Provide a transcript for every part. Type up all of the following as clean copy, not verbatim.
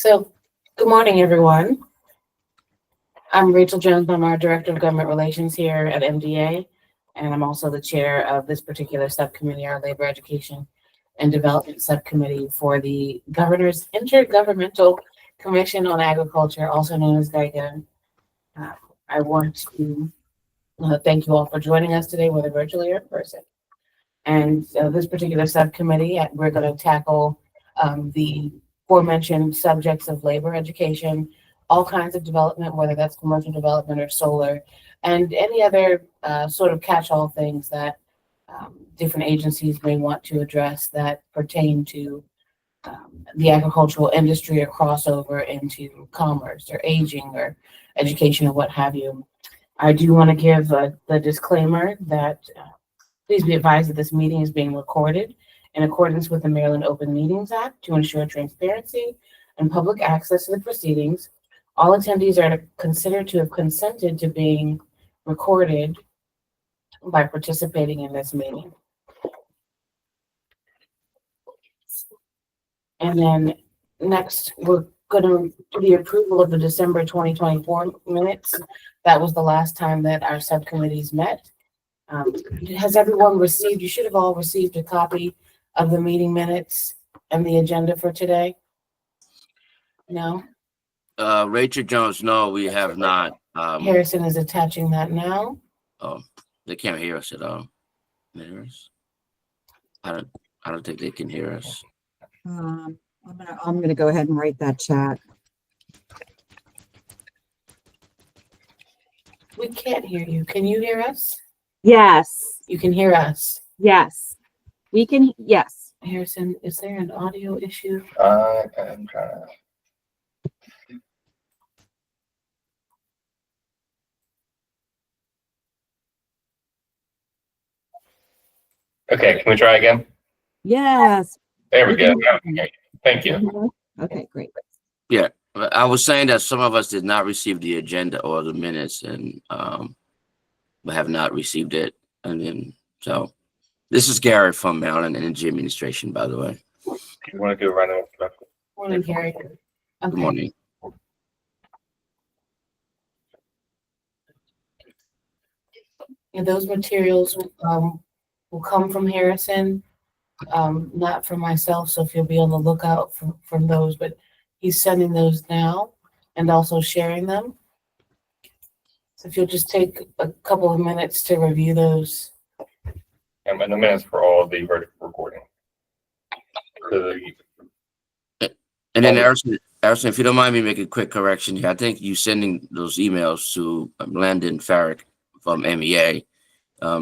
So, good morning, everyone. I'm Rachel Jones. I'm our Director of Government Relations here at MDA, and I'm also the chair of this particular subcommittee, our Labor Education and Development Subcommittee for the Governor's Intergovernmental Commission on Agriculture, also known as GICA. I want to thank you all for joining us today, whether virtually or in person. And this particular subcommittee, we're going to tackle the aforementioned subjects of labor education, all kinds of development, whether that's commercial development or solar, and any other sort of catch-all things that different agencies may want to address that pertain to the agricultural industry or crossover into commerce or aging or education or what have you. I do want to give the disclaimer that please be advised that this meeting is being recorded in accordance with the Maryland Open Meetings Act to ensure transparency and public access to the proceedings. All attendees are considered to have consented to being recorded by participating in this meeting. And then next, we're going to do the approval of the December 2024 minutes. That was the last time that our subcommittees met. Has everyone received, you should have all received a copy of the meeting minutes and the agenda for today? No? Rachel Jones, no, we have not. Harrison is attaching that now. Oh, they can't hear us at all. Hear us? I don't think they can hear us. I'm gonna go ahead and write that chat. We can't hear you. Can you hear us? Yes. You can hear us. Yes. We can. Yes. Harrison, is there an audio issue? I'm trying to. Okay, can we try again? Yes. There we go. Now we can hear you. Thank you. Okay, great. Yeah, I was saying that some of us did not receive the agenda or the minutes, and we have not received it. And then, so this is Garrett from Maryland Energy Administration, by the way. You want to do a random introduction? Morning, Gary. Okay. Good morning. And those materials will come from Harrison, not from myself. So if you'll be on the lookout from those, but he's sending those now and also sharing them. So if you'll just take a couple of minutes to review those. And the minutes for all of the recording. And then Harrison, if you don't mind me making a quick correction here, I think you sending those emails to Landon Farrick from MEA.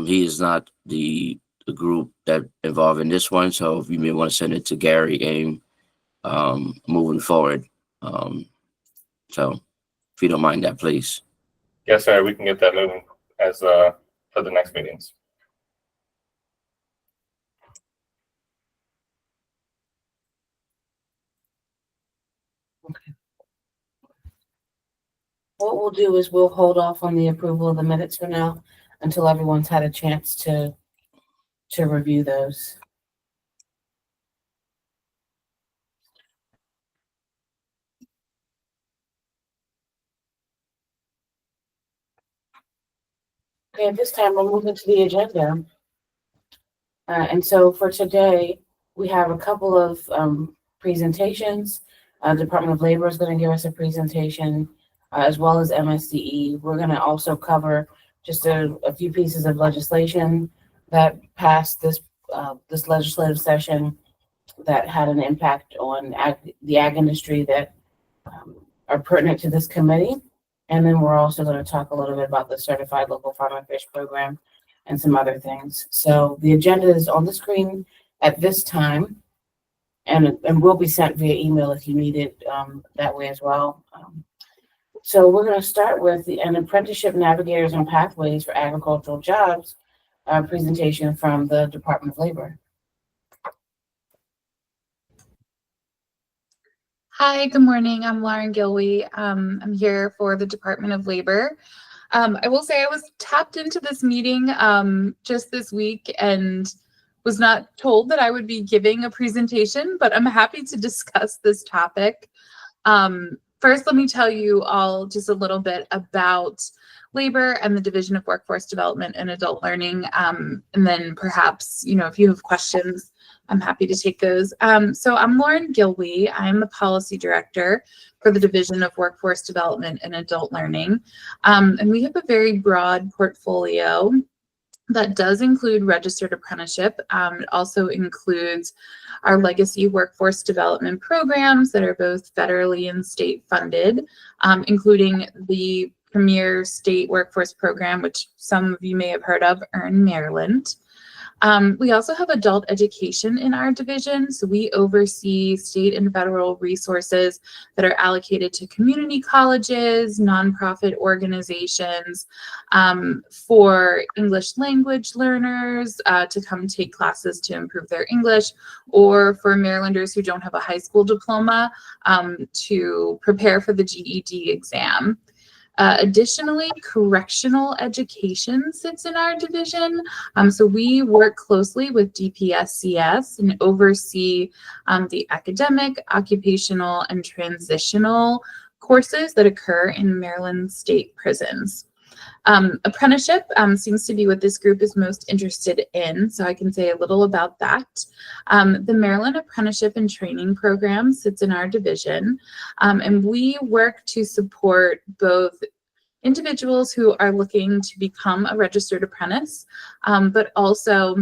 He is not the group that involved in this one, so you may want to send it to Gary AIM moving forward. So if you don't mind that, please. Yes, sir. We can get that moving as for the next meetings. Okay. What we'll do is we'll hold off on the approval of the minutes for now until everyone's had a chance to review those. Okay, at this time we'll move into the agenda. And so for today, we have a couple of presentations. Department of Labor is going to give us a presentation, as well as MSDE. We're going to also cover just a few pieces of legislation that passed this legislative session that had an impact on the ag industry that are pertinent to this committee. And then we're also going to talk a little bit about the Certified Local Farm and Fish Program and some other things. So the agenda is on the screen at this time, and will be sent via email if you need it that way as well. So we're going to start with an Apprenticeship Navigators and Pathways for Agricultural Jobs presentation from the Department of Labor. Hi, good morning. I'm Lauren Gilwey. I'm here for the Department of Labor. I will say I was tapped into this meeting just this week and was not told that I would be giving a presentation, but I'm happy to discuss this topic. First, let me tell you all just a little bit about labor and the Division of Workforce Development and Adult Learning. And then perhaps, if you have questions, I'm happy to take those. So I'm Lauren Gilwee. I'm the Policy Director for the Division of Workforce Development and Adult Learning. And we have a very broad portfolio that does include registered apprenticeship. It also includes our legacy workforce development programs that are both federally and state funded, including the premier state workforce program, which some of you may have heard of, Earn Maryland. We also have adult education in our division. So we oversee state and federal resources that are allocated to community colleges, nonprofit organizations, for English language learners to come take classes to improve their English, or for Marylanders who don't have a high school diploma to prepare for the GED exam. Additionally, correctional education sits in our division. So we work closely with DPSCS and oversee the academic, occupational, and transitional courses that occur in Maryland state prisons. Apprenticeship seems to be what this group is most interested in, so I can say a little about that. The Maryland Apprenticeship and Training Program sits in our division, and we work to support both individuals who are looking to become a registered apprentice, but also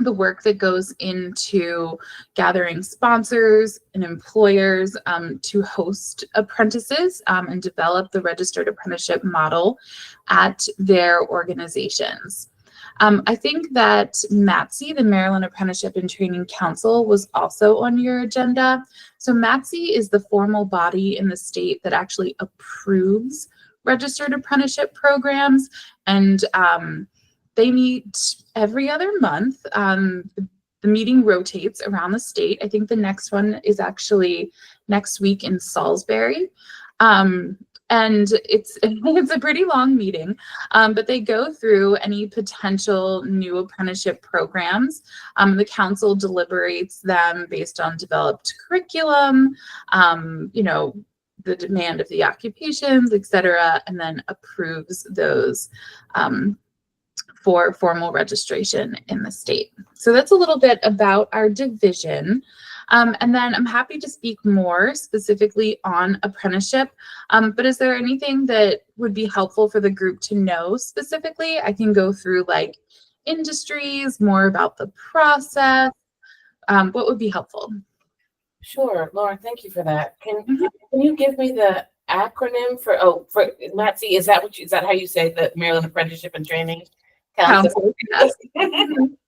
the work that goes into gathering sponsors and employers to host apprentices and develop the registered apprenticeship model at their organizations. I think that MATC, the Maryland Apprenticeship and Training Council, was also on your agenda. So MATC is the formal body in the state that actually approves registered apprenticeship programs, and they meet every other month. The meeting rotates around the state. I think the next one is actually next week in Salisbury. And it's a pretty long meeting, but they go through any potential new apprenticeship programs. The council deliberates them based on developed curriculum, the demand of the occupations, et cetera, and then approves those for formal registration in the state. So that's a little bit about our division. And then I'm happy to speak more specifically on apprenticeship, but is there anything that would be helpful for the group to know specifically? I can go through like industries, more about the process. What would be helpful? Sure, Lauren, thank you for that. Can you give me the acronym for MATC? Is that how you say the Maryland Apprenticeship and Training Council? Yes.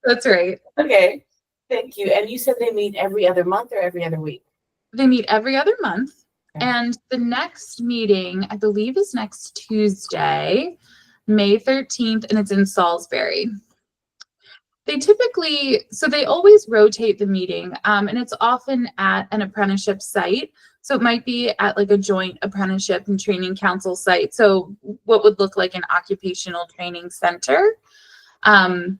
That's right. Okay, thank you. And you said they meet every other month or every other week? They meet every other month. Okay. And the next meeting, I believe, is next Tuesday, May 13th, and it's in Salisbury. They always rotate the meeting, and it's often at an apprenticeship site. So it might be at like a joint apprenticeship and training council site. So what would look like an occupational training center. And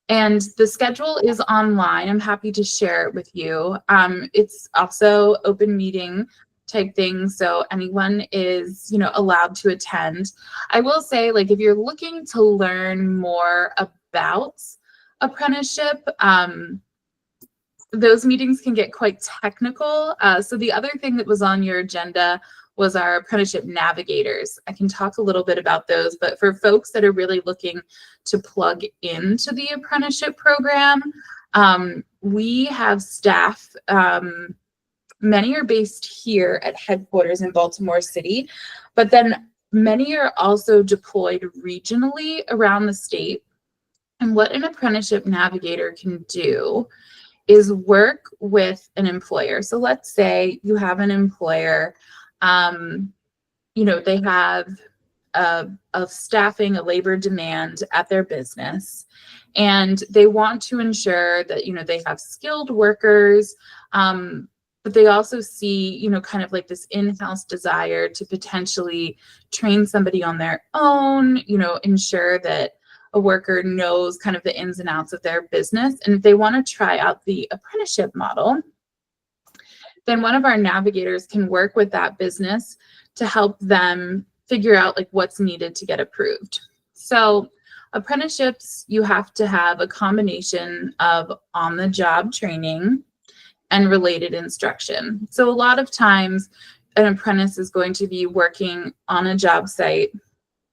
the schedule is online. I'm happy to share it with you. It's also open meeting type thing, so anyone is allowed to attend. I will say, like, if you're looking to learn more about apprenticeship, those meetings can get quite technical. So the other thing that was on your agenda was our apprenticeship navigators. I can talk a little bit about those, but for folks that are really looking to plug into the apprenticeship program, we have staff. Many are based here at headquarters in Baltimore City, but then many are also deployed regionally around the state. And what an apprenticeship navigator can do is work with an employer. So let's say you have an employer, they have a staffing, a labor demand at their business, and they want to ensure that, they have skilled workers, but they also see, kind of like this in-house desire to potentially train somebody on their own, ensure that a worker knows kind of the ins and outs of their business, and they want to try out the apprenticeship model. then one of our navigators can work with that business to help them figure out like what's needed to get approved. So apprenticeships, you have to have a combination of on-the-job training and related instruction. So a lot of times an apprentice is going to be working on a job site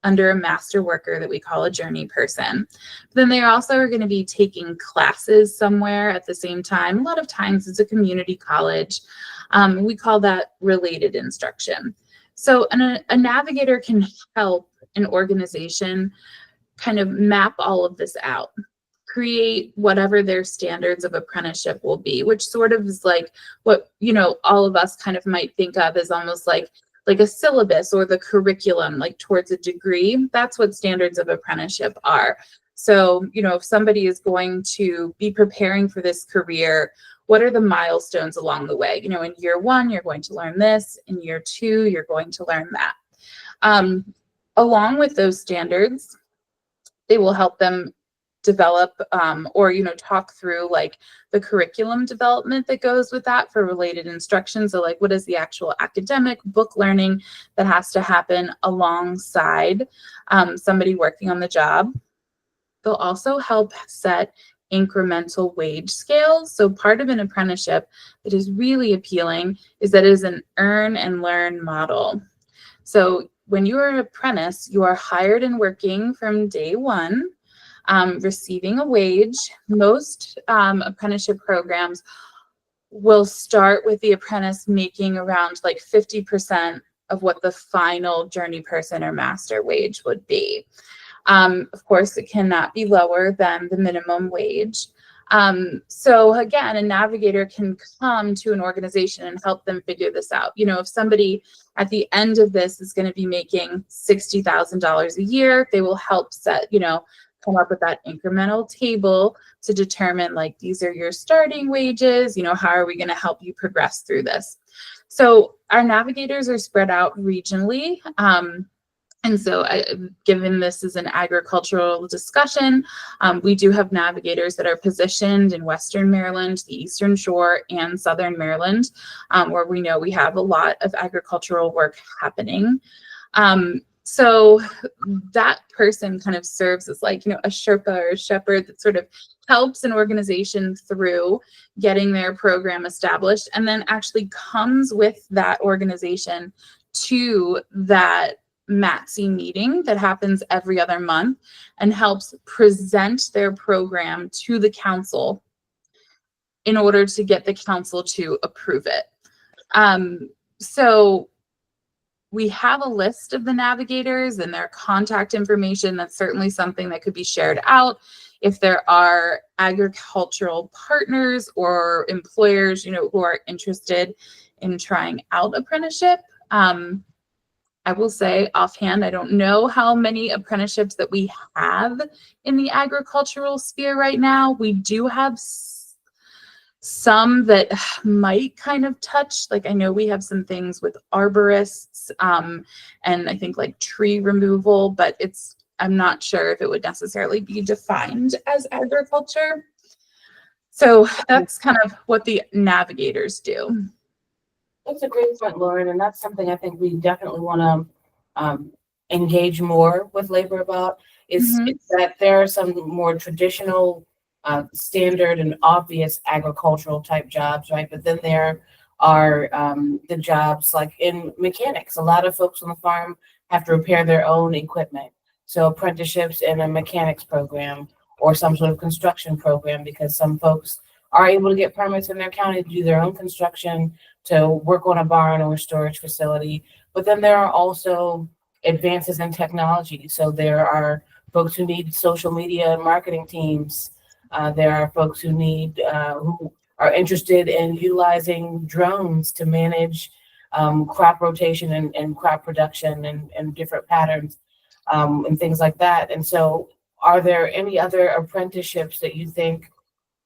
under a master worker that we call a journey person. Then they also are going to be taking classes somewhere at the same time. A lot of times it's a community college. We call that related instruction. So a navigator can help an organization kind of map all of this out, create whatever their standards of apprenticeship will be, which sort of is like what, you know, all of us kind of might think of as almost like a syllabus or the curriculum, like towards a degree. That's what standards of apprenticeship are. So, you know, if somebody is going to be preparing for this career, what are the milestones along the way? You know, in year 1, you're going to learn this. In year 2, you're going to learn that. Along with those standards, they will help them develop or, you know, talk through like the curriculum development that goes with that for related instruction. So like, what is the actual academic book learning that has to happen alongside somebody working on the job? They'll also help set incremental wage scales. So part of an apprenticeship that is really appealing is that it is an earn and learn model. So when you are an apprentice, you are hired and working from day 1. Receiving a wage. Most apprenticeship programs will start with the apprentice making around like 50% of what the final journey person or master wage would be. Of course, it cannot be lower than the minimum wage. So again, a navigator can come to an organization and help them figure this out. You know, if somebody at the end of this is going to be making $60,000 a year, they will help set, you know, come up with that incremental table to determine like, these are your starting wages, you know, how are we going to help you progress through this? So our navigators are spread out regionally. And so given this is an agricultural discussion, we do have navigators that are positioned in Western Maryland, the Eastern Shore, and Southern Maryland, where we know we have a lot of agricultural work happening. So that person kind of serves as like, you know, a Sherpa or a shepherd that sort of helps an organization through getting their program established, and then actually comes with that organization to that MATC meeting that happens every other month and helps present their program to the council in order to get the council to approve it. So we have a list of the navigators and their contact information. That's certainly something that could be shared out. If there are agricultural partners or employers, you know, who are interested in trying out apprenticeship, I will say offhand, I don't know how many apprenticeships that we have in the agricultural sphere right now. We do have some that might kind of touch, like I know we have some things with arborists and I think like tree removal, but I'm not sure if it would necessarily be defined as agriculture. So that's kind of what the navigators do. That's a great point, Lauren, and that's something I think we definitely want to engage more with labor about. Is that there are some more traditional, standard and obvious agricultural type jobs, right? But then there are the jobs like in mechanics. A lot of folks on the farm have to repair their own equipment. So apprenticeships in a mechanics program or some sort of construction program, because some folks are able to get permits in their county to do their own construction, to work on a barn or a storage facility. But then there are also advances in technology. So there are folks who need social media and marketing teams. There are folks who who are interested in utilizing drones to manage crop rotation and crop production and different patterns and things like that. And so are there any other apprenticeships that you think,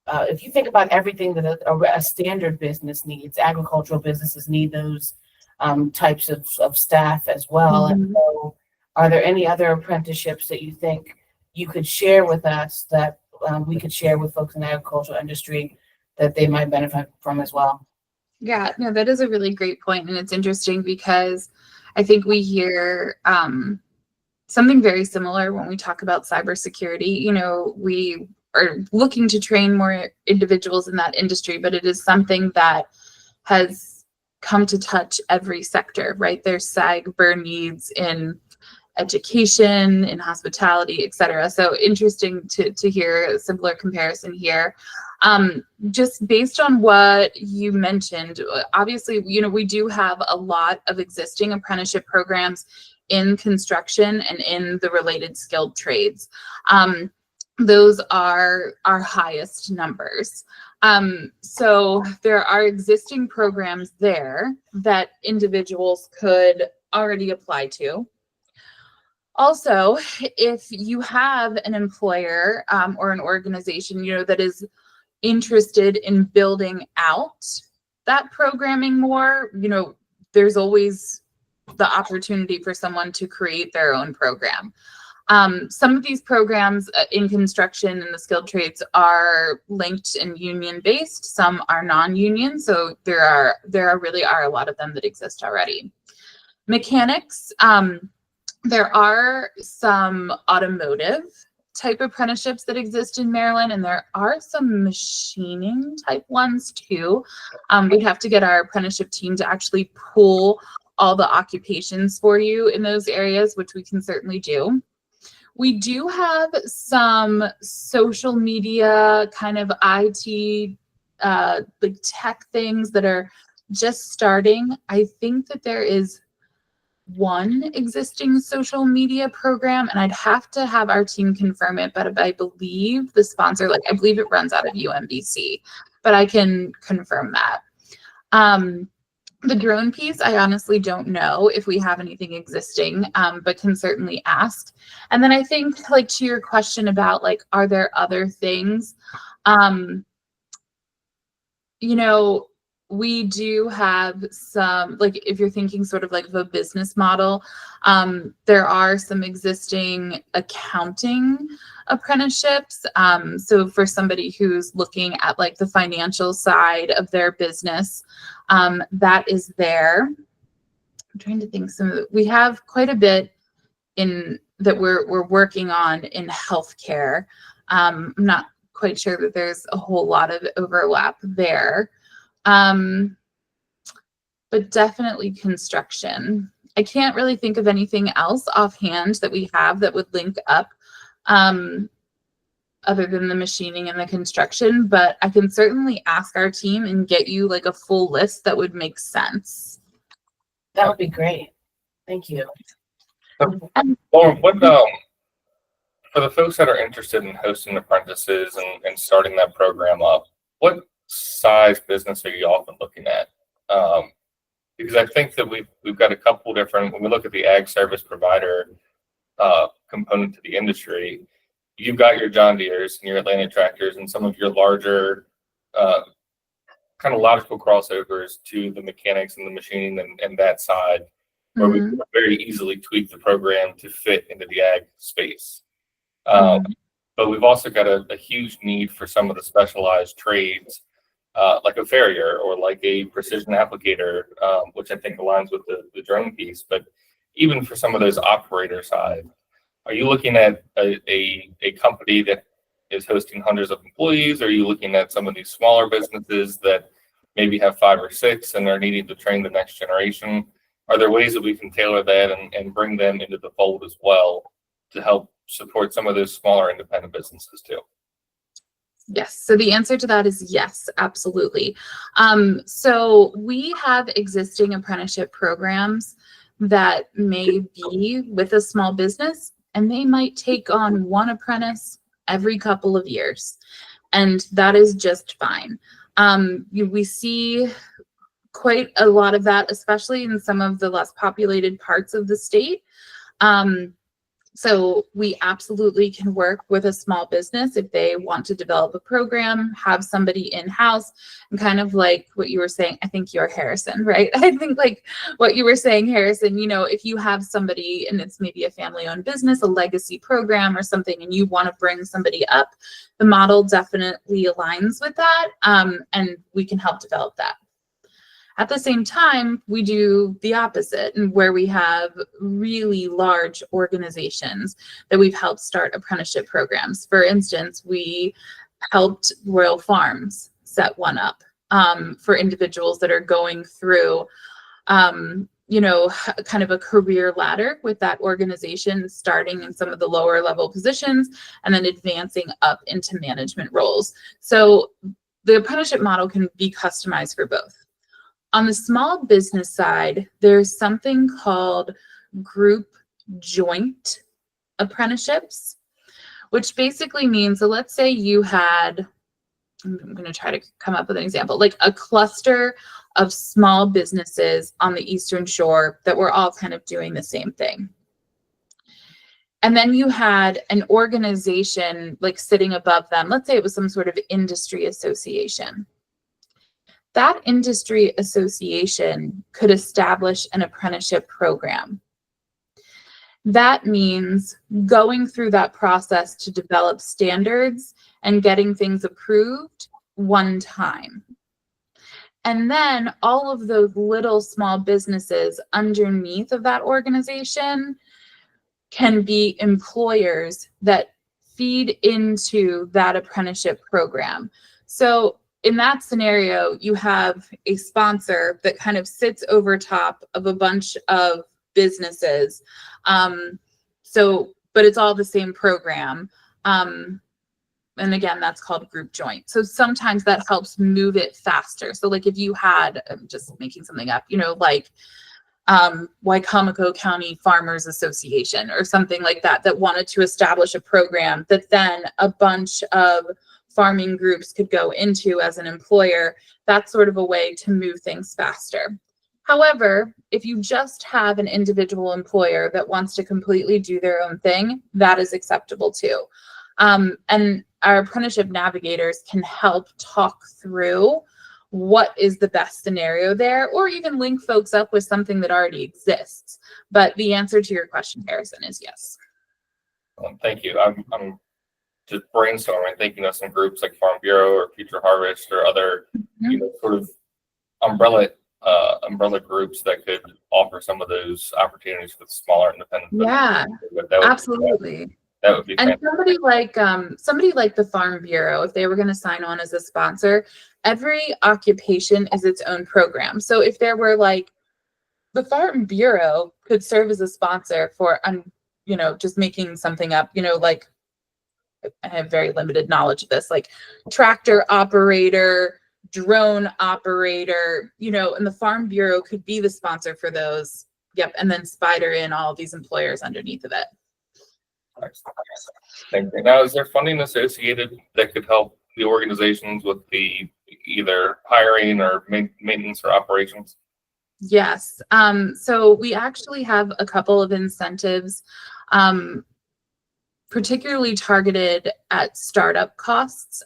if you think about everything that a standard business needs, agricultural businesses need those types of staff as well. And so are there any other apprenticeships that you think you could share with us that we could share with folks in the agricultural industry that they might benefit from as well? Yeah, no, that is a really great point, and it's interesting because I think we hear something very similar when we talk about cybersecurity. You know, we are looking to train more individuals in that industry, but it is something that has come to touch every sector, right? There's cyber needs in education, in hospitality, et cetera. So interesting to hear a similar comparison here. Just based on what you mentioned, obviously, you know, we do have a lot of existing apprenticeship programs in construction and in the related skilled trades. Those are our highest numbers. So there are existing programs there that individuals could already apply to. Also, if you have an employer or an organization, you know, that is interested in building out that programming more, you know, there's always the opportunity for someone to create their own program. Some of these programs in construction and the skilled trades are linked and union based. Some are non-union. So there really are a lot of them that exist already. Mechanics, there are some automotive type apprenticeships that exist in Maryland, and there are some machining type ones too. We'd have to get our apprenticeship team to actually pull all the occupations for you in those areas, which we can certainly do. We do have some social media kind of IT, like tech things that are just starting. I think that there is one existing social media program, and I'd have to have our team confirm it, but I believe the sponsor, like I believe it runs out of UMBC, but I can confirm that. The drone piece, I honestly don't know if we have anything existing, but can certainly ask. And then I think, like, to your question about, like, are there other things? You know, we do have some, like, if you're thinking sort of like the business model, there are some existing accounting apprenticeships. So for somebody who's looking at like the financial side of their business, that is there. I'm trying to think we have quite a bit in that we're working on in healthcare. I'm not quite sure that there's a whole lot of overlap there. But definitely construction. I can't really think of anything else offhand that we have that would link up other than the machining and the construction, but I can certainly ask our team and get you like a full list that would make sense. That would be great. Thank you. Lauren, what for the folks that are interested in hosting apprentices and starting that program up, what size business are you often looking at? Because I think that we've got a couple different, when we look at the ag service provider component to the industry, you've got your John Deeres and your Atlanta tractors and some of your larger kind of logical crossovers to the mechanics and the machining and that side, where we can very easily tweak the program to fit into the ag space. But we've also got a huge need for some of the specialized trades, like a farrier or like a precision applicator, which I think aligns with the drone piece. But even for some of those operator side, are you looking at a company that is hosting hundreds of employees? Or are you looking at some of these smaller businesses that maybe have 5 or 6 and are needing to train the next generation? Are there ways that we can tailor that and bring them into the fold as well to help support some of those smaller independent businesses too? Yes. So the answer to that is yes, absolutely. So we have existing apprenticeship programs that may be with a small business, and they might take on one apprentice every couple of years, and that is just fine. We see quite a lot of that, especially in some of the less populated parts of the state. So we absolutely can work with a small business if they want to develop a program, have somebody in-house, and kind of like what you were saying, I think you're Harrison, right? I think like what you were saying, Harrison, you know, if you have somebody and it's maybe a family-owned business, a legacy program or something, and you want to bring somebody up, the model definitely aligns with that, and we can help develop that. At the same time, we do the opposite, and where we have really large organizations that we've helped start apprenticeship programs. For instance, we helped Royal Farms set one up for individuals that are going through, kind of a career ladder with that organization, starting in some of the lower level positions and then advancing up into management roles. So the apprenticeship model can be customized for both. On the small business side, there's something called group joint apprenticeships, which basically means, so let's say you had, I'm going to try to come up with an example, like a cluster of small businesses on the Eastern Shore that were all kind of doing the same thing. And then you had an organization like sitting above them. Let's say it was some sort of industry association. That industry association could establish an apprenticeship program. That means going through that process to develop standards and getting things approved one time. And then all of those little small businesses underneath of that organization can be employers that feed into that apprenticeship program. So in that scenario, you have a sponsor that kind of sits over top of a bunch of businesses. But it's all the same program. And again, that's called group joint. So sometimes that helps move it faster. So like if you had, I'm just making something up, like Wycomico County Farmers Association or something like that, that wanted to establish a program that then a bunch of farming groups could go into as an employer, that's sort of a way to move things faster. However, if you just have an individual employer that wants to completely do their own thing, that is acceptable too. And our apprenticeship navigators can help talk through what is the best scenario there, or even link folks up with something that already exists. But the answer to your question, Harrison, is yes. Thank you. I'm just brainstorming, thinking of some groups like Farm Bureau or Future Harvest or other, sort of umbrella groups that could offer some of those opportunities for the smaller independent. Yeah, absolutely. That would be and fantastic. somebody like the Farm Bureau, if they were going to sign on as a sponsor, every occupation is its own program. So if there were like the Farm Bureau could serve as a sponsor for, just making something up, like I have very limited knowledge of this, like tractor operator, drone operator, and the Farm Bureau could be the sponsor for those. Yep. And then spider in all of these employers underneath of it. Thank you. Now, is there funding associated that could help the organizations with the either hiring or maintenance or operations? Yes. So we actually have a couple of incentives, particularly targeted at startup costs.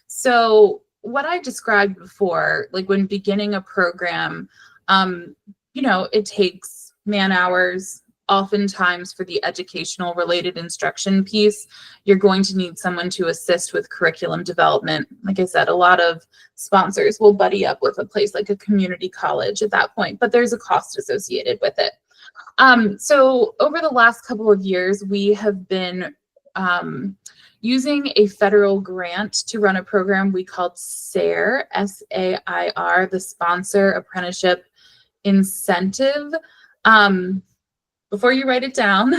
So what I described before, like when beginning a program, it takes man hours. Oftentimes for the educational related instruction piece, you're going to need someone to assist with curriculum development. Like I said, a lot of sponsors will buddy up with a place like a community college at that point, but there's a cost associated with it. So over the last couple of years, we have been using a federal grant to run a program we called SAIR, S-A-I-R, the Sponsor Apprenticeship Incentive. Before you write it down,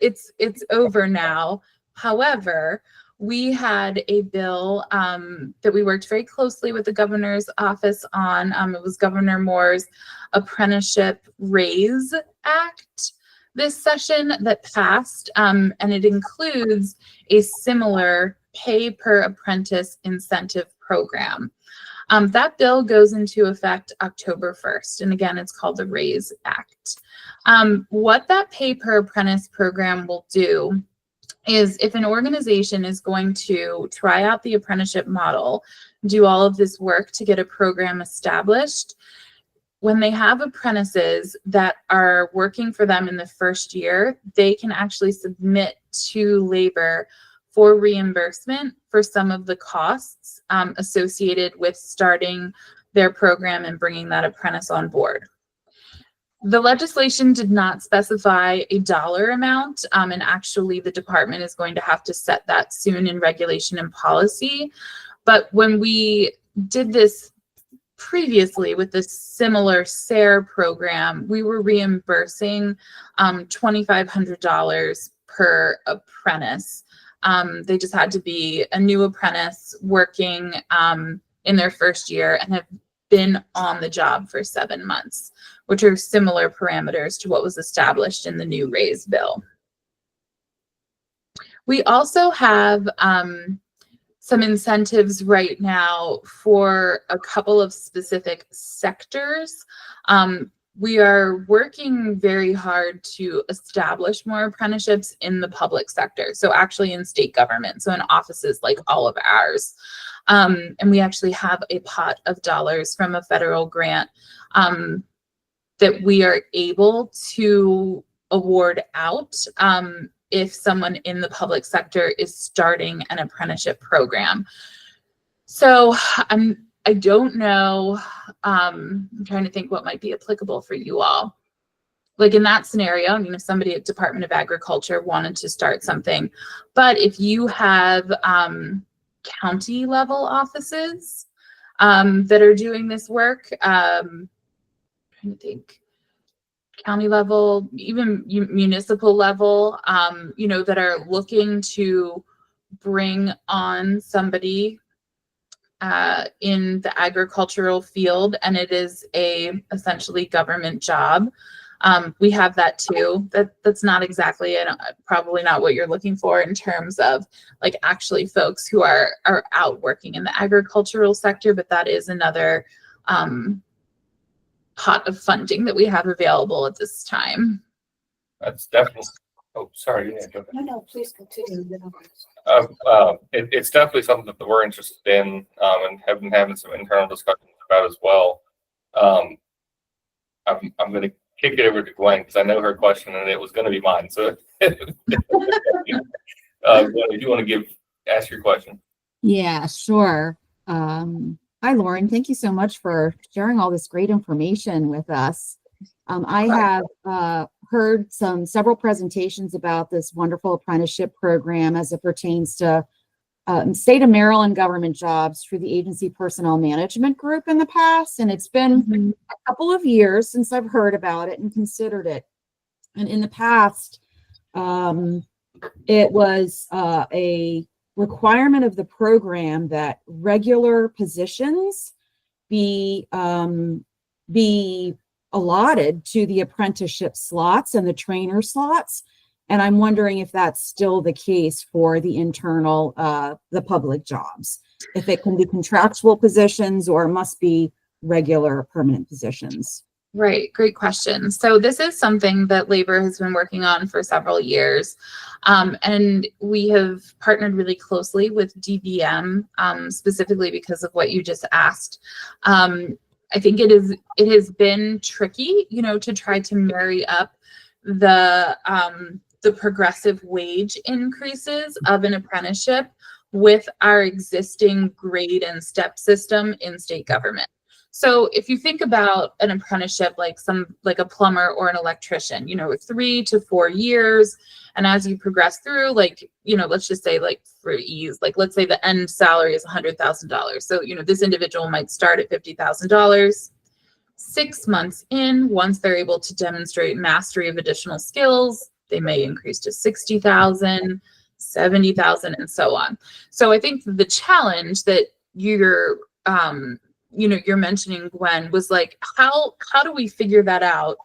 it's over now. However, we had a bill that we worked very closely with the governor's office on. It was Governor Moore's Apprenticeship Raise Act this session that passed, and it includes a similar pay per apprentice incentive program. That bill goes into effect October 1st. And again, it's called the RAISE Act. What that pay per apprentice program will do is if an organization is going to try out the apprenticeship model, do all of this work to get a program established, when they have apprentices that are working for them in the first year, they can actually submit to labor for reimbursement for some of the costs associated with starting their program and bringing that apprentice on board. The legislation did not specify a dollar amount, and actually the department is going to have to set that soon in regulation and policy. But when we did this previously with the similar SARE program, we were reimbursing $2,500 per apprentice. They just had to be a new apprentice working in their first year and have been on the job for 7 months, which are similar parameters to what was established in the new raise bill. We also have some incentives right now for a couple of specific sectors. We are working very hard to establish more apprenticeships in the public sector. So actually in state government, so in offices like all of ours. And we actually have a pot of dollars from a federal grant that we are able to award out if someone in the public sector is starting an apprenticeship program. So I don't know, I'm trying to think what might be applicable for you all. Like in that scenario, I mean, if somebody at Department of Agriculture wanted to start something, but if you have county level offices that are doing this work, trying to think, county level, even municipal level, you know, that are looking to bring on somebody in the agricultural field, and it is a essentially government job. We have that too. That's not exactly, probably not what you're looking for in terms of like actually folks who are out working in the agricultural sector, but that is another pot of funding that we have available at this time. That's definitely. Oh, sorry. Yeah, No, please continue. It's definitely something that we're interested in and have been having some internal discussions about as well. I'm going to kick it over to Gwen because I know her question and it was going to be mine. So, if you want to ask your question. Yeah, sure. Hi, Lauren. Thank you so much for sharing all this great information with us. I have heard several presentations about this wonderful apprenticeship program as it pertains to state of Maryland government jobs through the Agency Personnel Management Group in the past. And it's been a couple of years since I've heard about it and considered it. And in the past, it was a requirement of the program that regular positions be allotted to the apprenticeship slots and the trainer slots. And I'm wondering if that's still the case for the internal, the public jobs, if it can be contractual positions or must be regular permanent positions. Right, great question. So this is something that labor has been working on for several years. And we have partnered really closely with DBM, specifically because of what you just asked. I think it has been tricky, you know, to try to marry up the progressive wage increases of an apprenticeship with our existing grade and step system in state government. So if you think about an apprenticeship like a plumber or an electrician, you know, 3 to 4 years, and as you progress through, like, you know, let's just say, like, for ease, like, let's say the end salary is $100,000. So, you know, this individual might start at $50,000. 6 months in, once they're able to demonstrate mastery of additional skills, they may increase to 60,000, 70,000, and so on. So I think the challenge that you're mentioning, Gwen, was like, how do we figure that out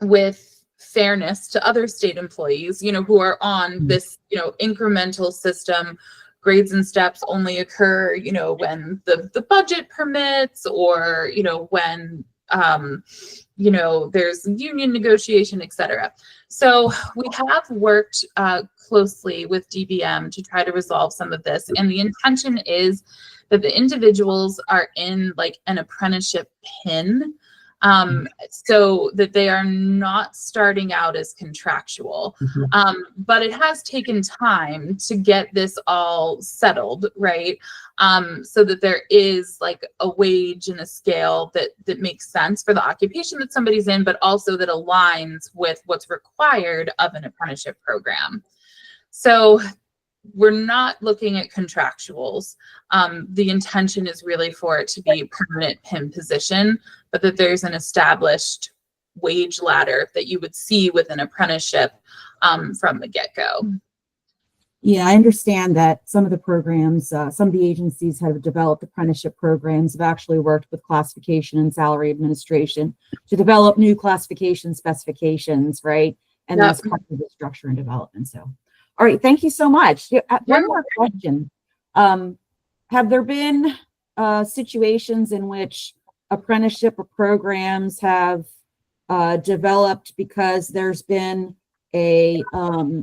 with fairness to other state employees, you know, who are on this, you know, incremental system. Grades and steps only occur, you know, when the budget permits, or, you know, when, you know, there's union negotiation, et cetera. So we have worked closely with DBM to try to resolve some of this. And the intention is that the individuals are in like an apprenticeship PIN so that they are not starting out as contractual. But it has taken time to get this all settled, right? So that there is like a wage and a scale that makes sense for the occupation that somebody's in, but also that aligns with what's required of an apprenticeship program. So we're not looking at contractuals. The intention is really for it to be a permanent PIM position, but that there's an established wage ladder that you would see with an apprenticeship from the get-go. Yeah, I understand that some of the programs, some of the agencies have developed apprenticeship programs, have actually worked with classification and salary administration to develop new classification specifications, right? And that's part of the structure and development. So, all right, thank you so much. One more question. Have there been situations in which apprenticeship programs have developed because there's been a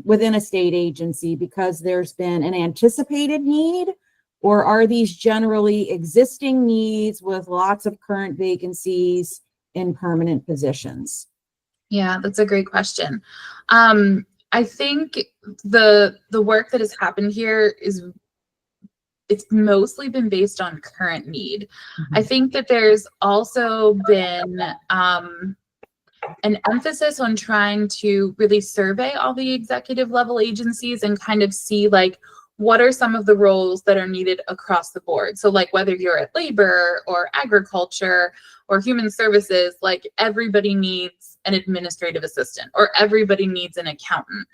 within a state agency because there's been an anticipated need, or are these generally existing needs with lots of current vacancies in permanent positions? Yeah, that's a great question. I think the work that has happened here it's mostly been based on current need. I think that there's also been an emphasis on trying to really survey all the executive level agencies and kind of see like what are some of the roles that are needed across the board. So like whether you're at labor or agriculture or human services, like everybody needs an administrative assistant or everybody needs an accountant.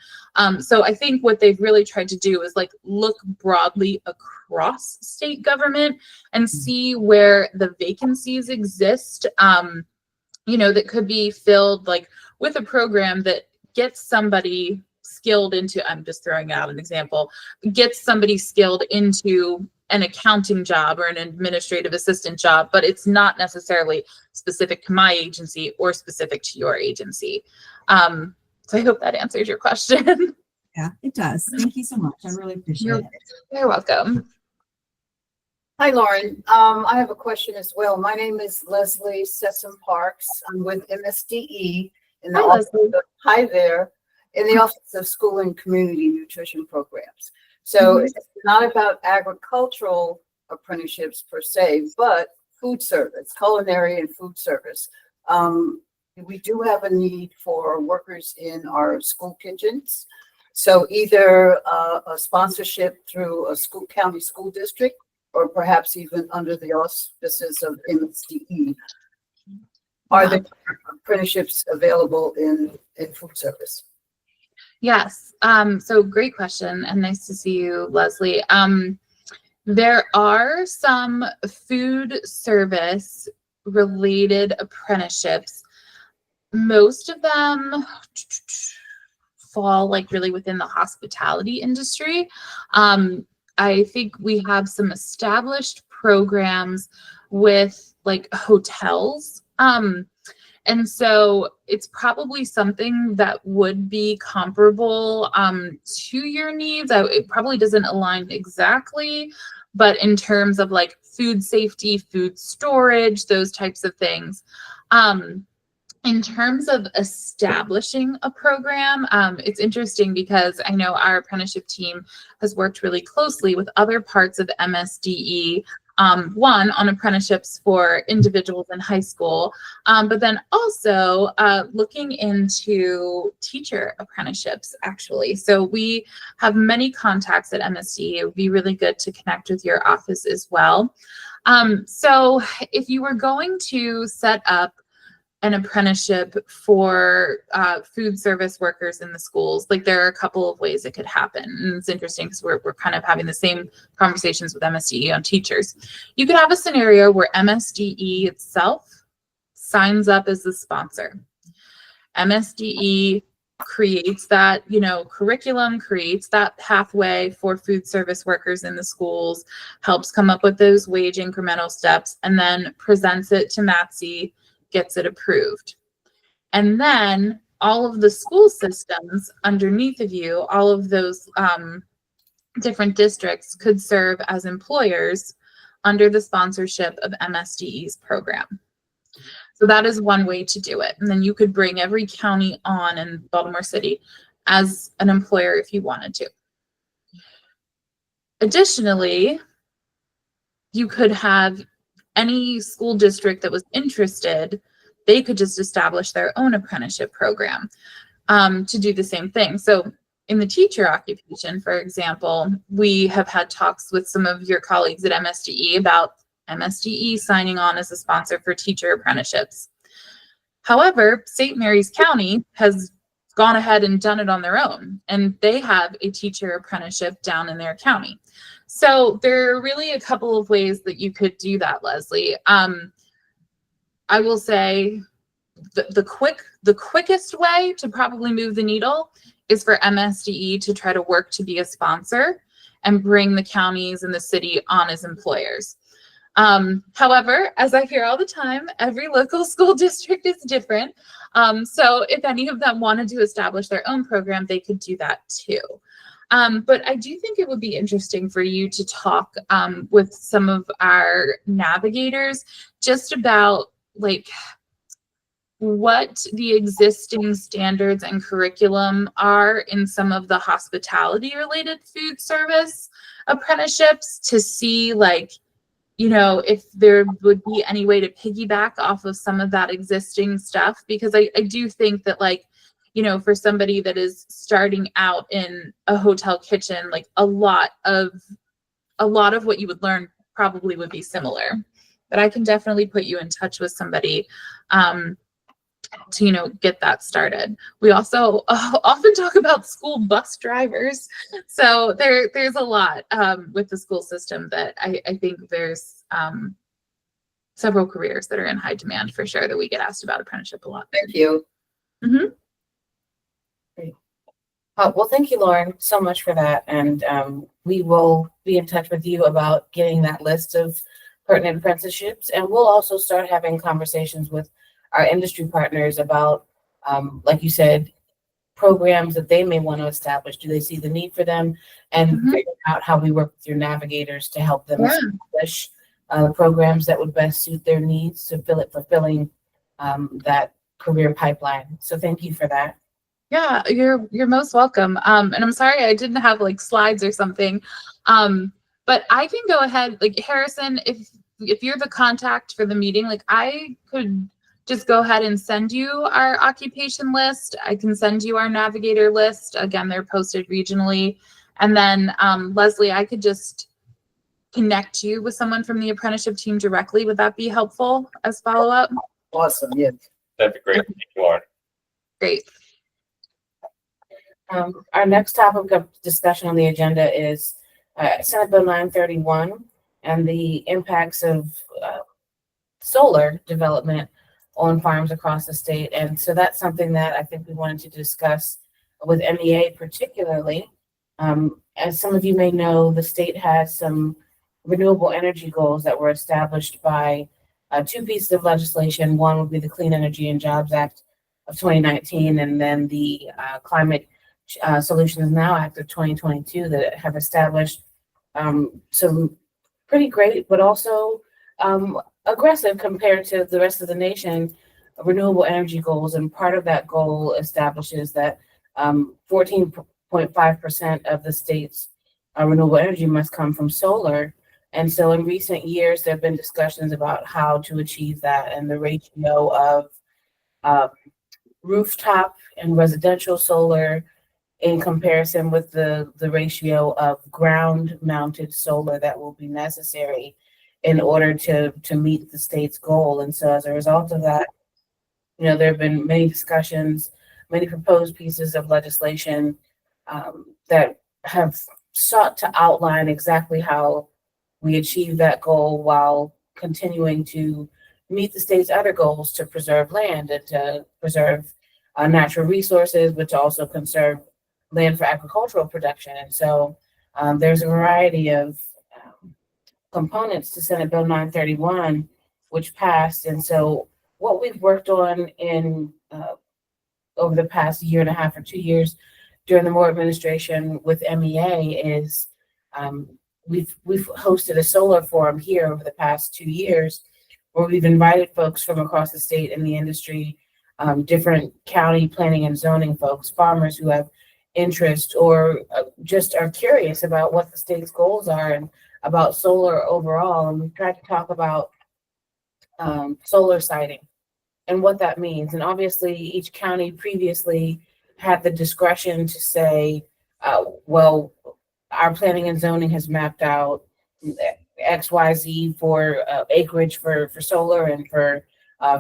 So I think what they've really tried to do is like look broadly across state government and see where the vacancies exist, you know, that could be filled like with a program that gets somebody skilled into, I'm just throwing out an example, gets somebody skilled into an accounting job or an administrative assistant job, but it's not necessarily specific to my agency or specific to your agency. So I hope that answers your question. Yeah, it does. Thank you so much. I really appreciate it. You're welcome. Hi, Lauren. I have a question as well. My name is Leslie Sessom Parks. I'm with MSDE in the Hi, office Leslie. hi there, in the Office of School and Community Nutrition Programs. So it's not about agricultural apprenticeships per se, but food service, culinary and food service. We do have a need for workers in our school kitchens. So either a sponsorship through a county school district, or perhaps even under the auspices of MSDE. Are there apprenticeships available in food service? Yes. So great question and nice to see you, Leslie. There are some food service related apprenticeships. Most of them fall like really within the hospitality industry. I think we have some established programs with like hotels. And so it's probably something that would be comparable to your needs. It probably doesn't align exactly, but in terms of like food safety, food storage, those types of things. In terms of establishing a program, it's interesting because I know our apprenticeship team has worked really closely with other parts of MSDE, one on apprenticeships for individuals in high school, but then also looking into teacher apprenticeships, actually. So we have many contacts at MSDE. It would be really good to connect with your office as well. So if you were going to set up an apprenticeship for food service workers in the schools, like there are a couple of ways it could happen. And it's interesting because we're kind of having the same conversations with MSDE on teachers. You could have a scenario where MSDE itself signs up as the sponsor. MSDE creates that, curriculum, creates that pathway for food service workers in the schools, helps come up with those wage incremental steps, and then presents it to MATSE, gets it approved. And then all of the school systems underneath of you, all of those different districts could serve as employers under the sponsorship of MSDE's program. So that is one way to do it. And then you could bring every county on in Baltimore City as an employer if you wanted to. Additionally, you could have any school district that was interested, they could just establish their own apprenticeship program to do the same thing. So in the teacher occupation, for example, we have had talks with some of your colleagues at MSDE about MSDE signing on as a sponsor for teacher apprenticeships. However, St. Mary's County has gone ahead and done it on their own, and they have a teacher apprenticeship down in their county. So there are really a couple of ways that you could do that, Leslie. I will say the quickest way to probably move the needle is for MSDE to try to work to be a sponsor and bring the counties and the city on as employers. However, as I hear all the time, every local school district is different. So if any of them wanted to establish their own program, they could do that too. But I do think it would be interesting for you to talk with some of our navigators just about like what the existing standards and curriculum are in some of the hospitality related food service apprenticeships to see like, you know, if there would be any way to piggyback off of some of that existing stuff, because I do think that like, you know, for somebody that is starting out in a hotel kitchen, like a lot of what you would learn probably would be similar. But I can definitely put you in touch with somebody to, you know, get that started. We also often talk about school bus drivers. So there's a lot with the school system that I think there's several careers that are in high demand for sure that we get asked about apprenticeship a lot. Thank you. Mm-hmm. Well, thank you, Lauren, so much for that. And we will be in touch with you about getting that list of pertinent apprenticeships. And we'll also start having conversations with our industry partners about, like you said, programs that they may want to establish. Do they see the need for them? And figure out how we work with your navigators to help them establish programs that would best suit their needs to fulfilling that career pipeline. So thank you for that. Yeah, you're most welcome. And I'm sorry I didn't have like slides or something. But I can go ahead, like Harrison, if you're the contact for the meeting, like I could just go ahead and send you our occupation list. I can send you our navigator list. Again, they're posted regionally. And then Leslie, I could just connect you with someone from the apprenticeship team directly. Would that be helpful as follow-up? Awesome. Yeah. That'd be great. Thank you, Lauren. Great. Our next topic of discussion on the agenda is Senate Bill 931 and the impacts of solar development on farms across the state. And so that's something that I think we wanted to discuss with MEA particularly. As some of you may know, the state has some renewable energy goals that were established by two pieces of legislation. One would be the Clean Energy and Jobs Act of 2019, and then the Climate Solutions Now Act of 2022 that have established some pretty great, but also aggressive compared to the rest of the nation, renewable energy goals. And part of that goal establishes that 14.5% of the state's renewable energy must come from solar. And so in recent years, there have been discussions about how to achieve that and the ratio of rooftop and residential solar in comparison with the ratio of ground mounted solar that will be necessary in order to meet the state's goal. And so as a result of that, you know, there have been many discussions, many proposed pieces of legislation that have sought to outline exactly how we achieve that goal while continuing to meet the state's other goals to preserve land and to preserve natural resources, but to also conserve land for agricultural production. And so there's a variety of components to Senate Bill 931, which passed. And so what we've worked on in over the past year and a half or 2 years during the Moore administration with MEA is we've hosted a solar forum here over the past 2 years where we've invited folks from across the state and the industry, different county planning and zoning folks, farmers who have interest or just are curious about what the state's goals are and about solar overall. And we've tried to talk about solar siting and what that means. And obviously, each county previously had the discretion to say, well, our planning and zoning has mapped out XYZ for acreage for solar and for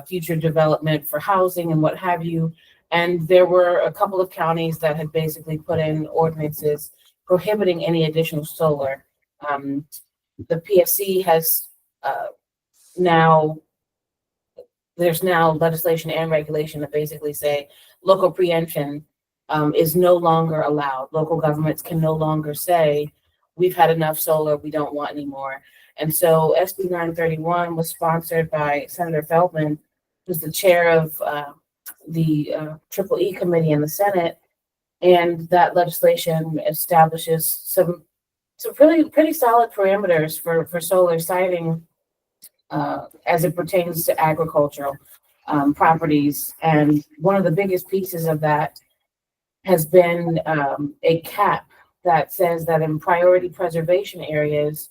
future development for housing and what have you. And there were a couple of counties that had basically put in ordinances prohibiting any additional solar. The PSC has there's now legislation and regulation that basically say local preemption is no longer allowed. Local governments can no longer say, we've had enough solar, we don't want any more. And so SB 931 was sponsored by Senator Feldman, who's the chair of the Triple E committee in the Senate. And that legislation establishes some pretty solid parameters for solar siting as it pertains to agricultural properties. And one of the biggest pieces of that has been a cap that says that in priority preservation areas,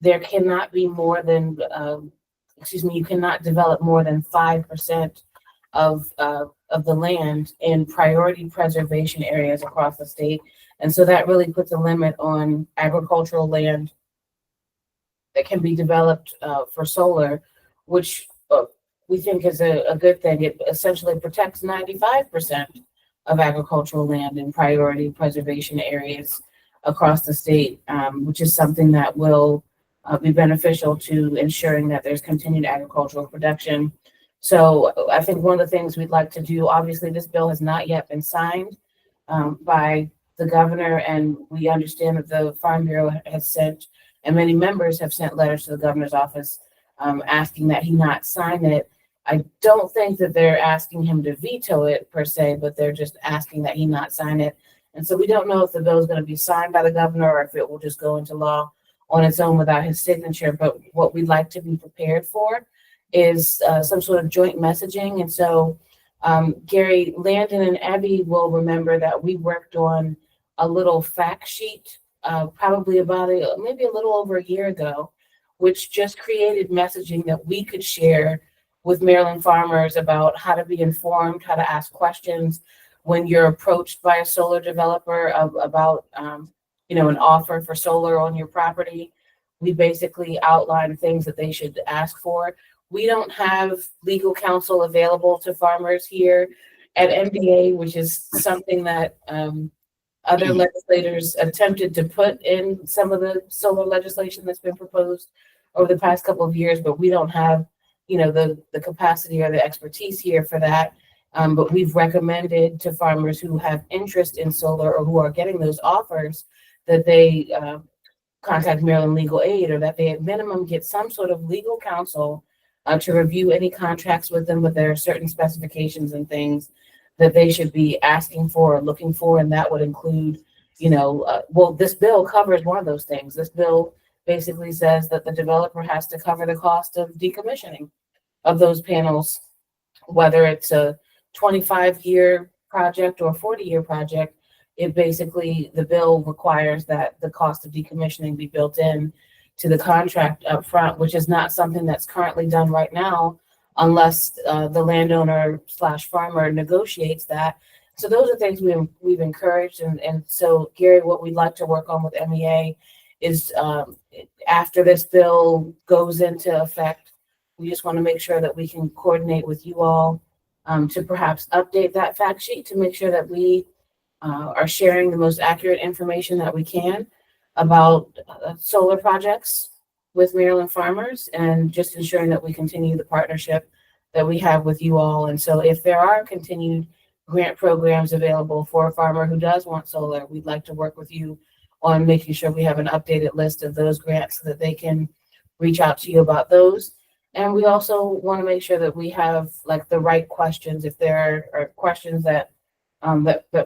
there cannot be more than, you cannot develop more than 5% of the land in priority preservation areas across the state. And so that really puts a limit on agricultural land that can be developed for solar, which we think is a good thing. It essentially protects 95% of agricultural land in priority preservation areas across the state, which is something that will be beneficial to ensuring that there's continued agricultural production. So I think one of the things we'd like to do, obviously this bill has not yet been signed by the governor, and we understand that the Farm Bureau has sent, and many members have sent letters to the governor's office asking that he not sign it. I don't think that they're asking him to veto it per se, but they're just asking that he not sign it. And so we don't know if the bill is going to be signed by the governor or if it will just go into law on its own without his signature. But what we'd like to be prepared for is some sort of joint messaging. And so Gary, Landon, and Abby will remember that we worked on a little fact sheet probably about maybe a little over a year ago, which just created messaging that we could share with Maryland farmers about how to be informed, how to ask questions when you're approached by a solar developer about an offer for solar on your property. We basically outline things that they should ask for. We don't have legal counsel available to farmers here at MDA, which is something that other legislators attempted to put in some of the solar legislation that's been proposed over the past couple of years, but we don't have the capacity or the expertise here for that. But we've recommended to farmers who have interest in solar or who are getting those offers that they contact Maryland Legal Aid, or that they at minimum get some sort of legal counsel to review any contracts with them, but there are certain specifications and things that they should be asking for or looking for. And that would include, this bill covers one of those things. This bill basically says that the developer has to cover the cost of decommissioning of those panels, whether it's a 25-year project or a 40-year project. The bill requires that the cost of decommissioning be built in to the contract up front, which is not something that's currently done right now unless the landowner / farmer negotiates that. So those are things we've encouraged. And so, Gary, what we'd like to work on with MEA is after this bill goes into effect, we just want to make sure that we can coordinate with you all to perhaps update that fact sheet to make sure that we are sharing the most accurate information that we can about solar projects with Maryland farmers, and just ensuring that we continue the partnership that we have with you all. And so if there are continued grant programs available for a farmer who does want solar, we'd like to work with you on making sure we have an updated list of those grants so that they can reach out to you about those. And we also want to make sure that we have the right questions. If there are questions that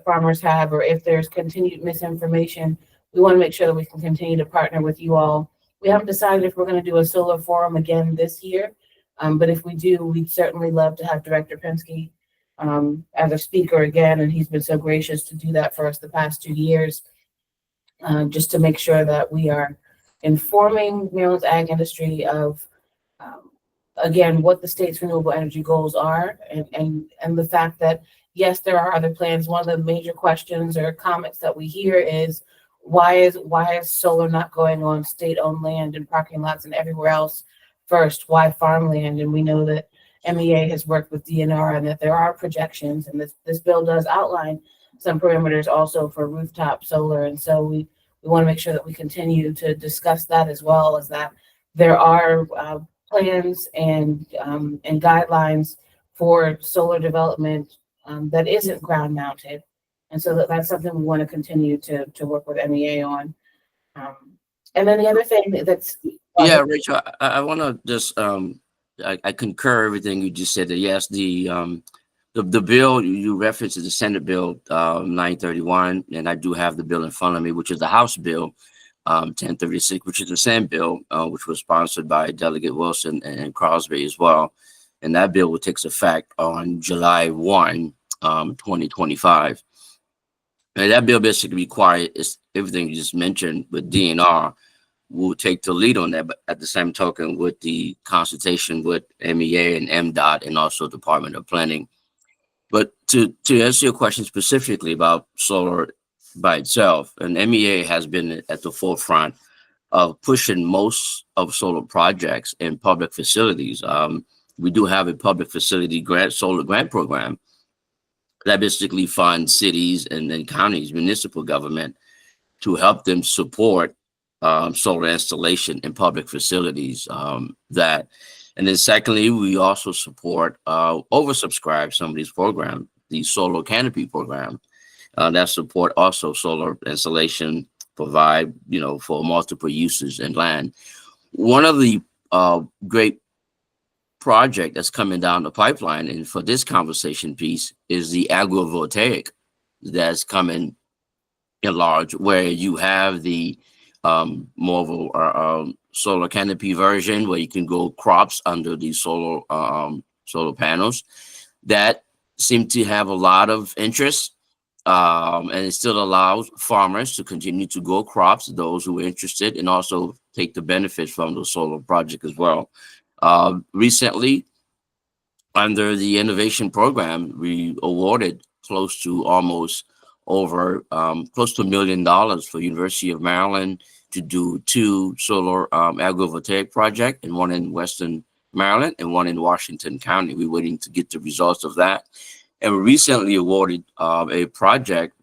farmers have, or if there's continued misinformation, we want to make sure that we can continue to partner with you all. We haven't decided if we're going to do a solar forum again this year, But if we do, we'd certainly love to have Director Penske as a speaker again, and he's been so gracious to do that for us the past 2 years, just to make sure that we are informing Maryland's ag industry of, again, what the state's renewable energy goals are, and the fact that, yes, there are other plans. One of the major questions or comments that we hear is, why is solar not going on state-owned land and parking lots and everywhere else first? Why farmland? And we know that MEA has worked with DNR and that there are projections, and this bill does outline some parameters also for rooftop solar. And so we want to make sure that we continue to discuss that, as well as that there are plans and guidelines for solar development that isn't ground mounted. And so that's something we want to continue to work with MEA on. And then the other thing that's Yeah, Rachel, I want to just I concur everything you just said. That yes, the bill you referenced is the Senate Bill 931, and I do have the bill in front of me, which is the House Bill 1036, which is the same bill which was sponsored by Delegate Wilson and Crosby as well. And that bill will take effect on July 1, 2025. And that bill basically requires everything you just mentioned, with DNR will take the lead on that, but at the same token, with the consultation with MEA and MDOT and also Department of Planning. But to answer your question specifically about solar by itself, and MEA has been at the forefront of pushing most of solar projects in public facilities. We do have a public facility solar grant program that basically funds cities and counties, municipal government, to help them support solar installation in public facilities. And then secondly, we also support oversubscribe some of these programs, the solar canopy program that support also solar installation, provide for multiple uses in land. One of the great project that's coming down the pipeline, and for this conversation piece, is the agrivoltaic that's coming in large, where you have the more of a solar canopy version where you can grow crops under these solar panels that seem to have a lot of interest, and it still allows farmers to continue to grow crops, those who are interested, and also take the benefits from the solar project as well. Recently, under the innovation program, we awarded close to $1 million for University of Maryland to do 2 solar agrivoltaic projects, and one in Western Maryland and one in Washington County. We're waiting to get the results of that. And we recently awarded a project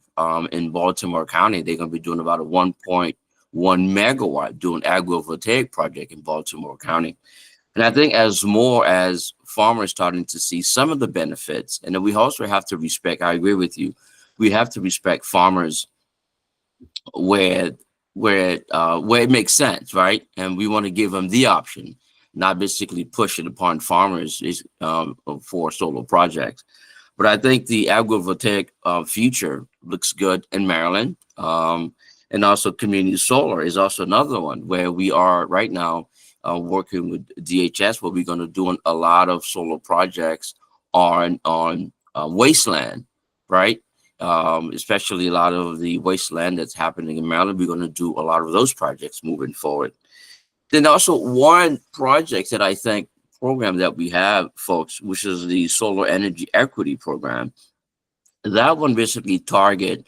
in Baltimore County. They're going to be doing about a 1.1 megawatt doing agrivoltaic project in Baltimore County. And I think as farmers starting to see some of the benefits, and then we also have to respect, I agree with you, we have to respect farmers where it makes sense, right? And we want to give them the option, not basically push it upon farmers for solar projects. But I think the agrivoltaic future looks good in Maryland. And also community solar is also another one where we are right now working with DHS, where we're going to do a lot of solar projects on wasteland, right? Especially a lot of the wasteland that's happening in Maryland. We're going to do a lot of those projects moving forward. Then also one project that I think program that we have, folks, which is the Solar Energy Equity Program. That one basically target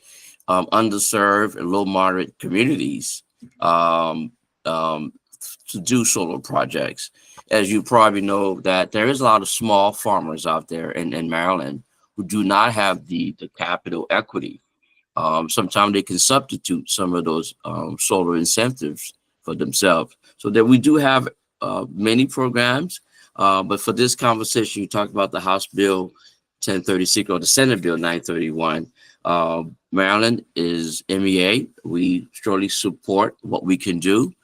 underserved and low moderate communities to do solar projects. As you probably know, that there is a lot of small farmers out there in Maryland who do not have the capital equity. Sometimes they can substitute some of those solar incentives for themselves. So that we do have many programs, but for this conversation, you talked about the House Bill 1036 or the Senate Bill 931. Maryland is MEA. We surely support what we can do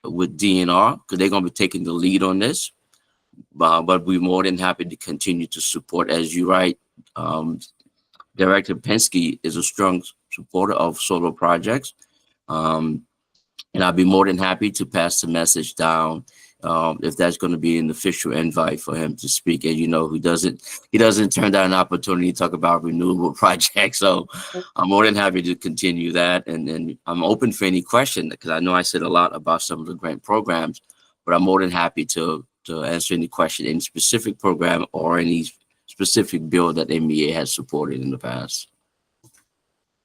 with DNR, because they're going to be taking the lead on this. But we're more than happy to continue to support, as you write. Director Penske is a strong supporter of solar projects. And I'll be more than happy to pass the message down if that's going to be an official invite for him to speak. And he doesn't turn down an opportunity to talk about renewable projects. So I'm more than happy to continue that. And then I'm open for any question, because I know I said a lot about some of the grant programs, but I'm more than happy to answer any question, any specific program or any specific bill that MEA has supported in the past.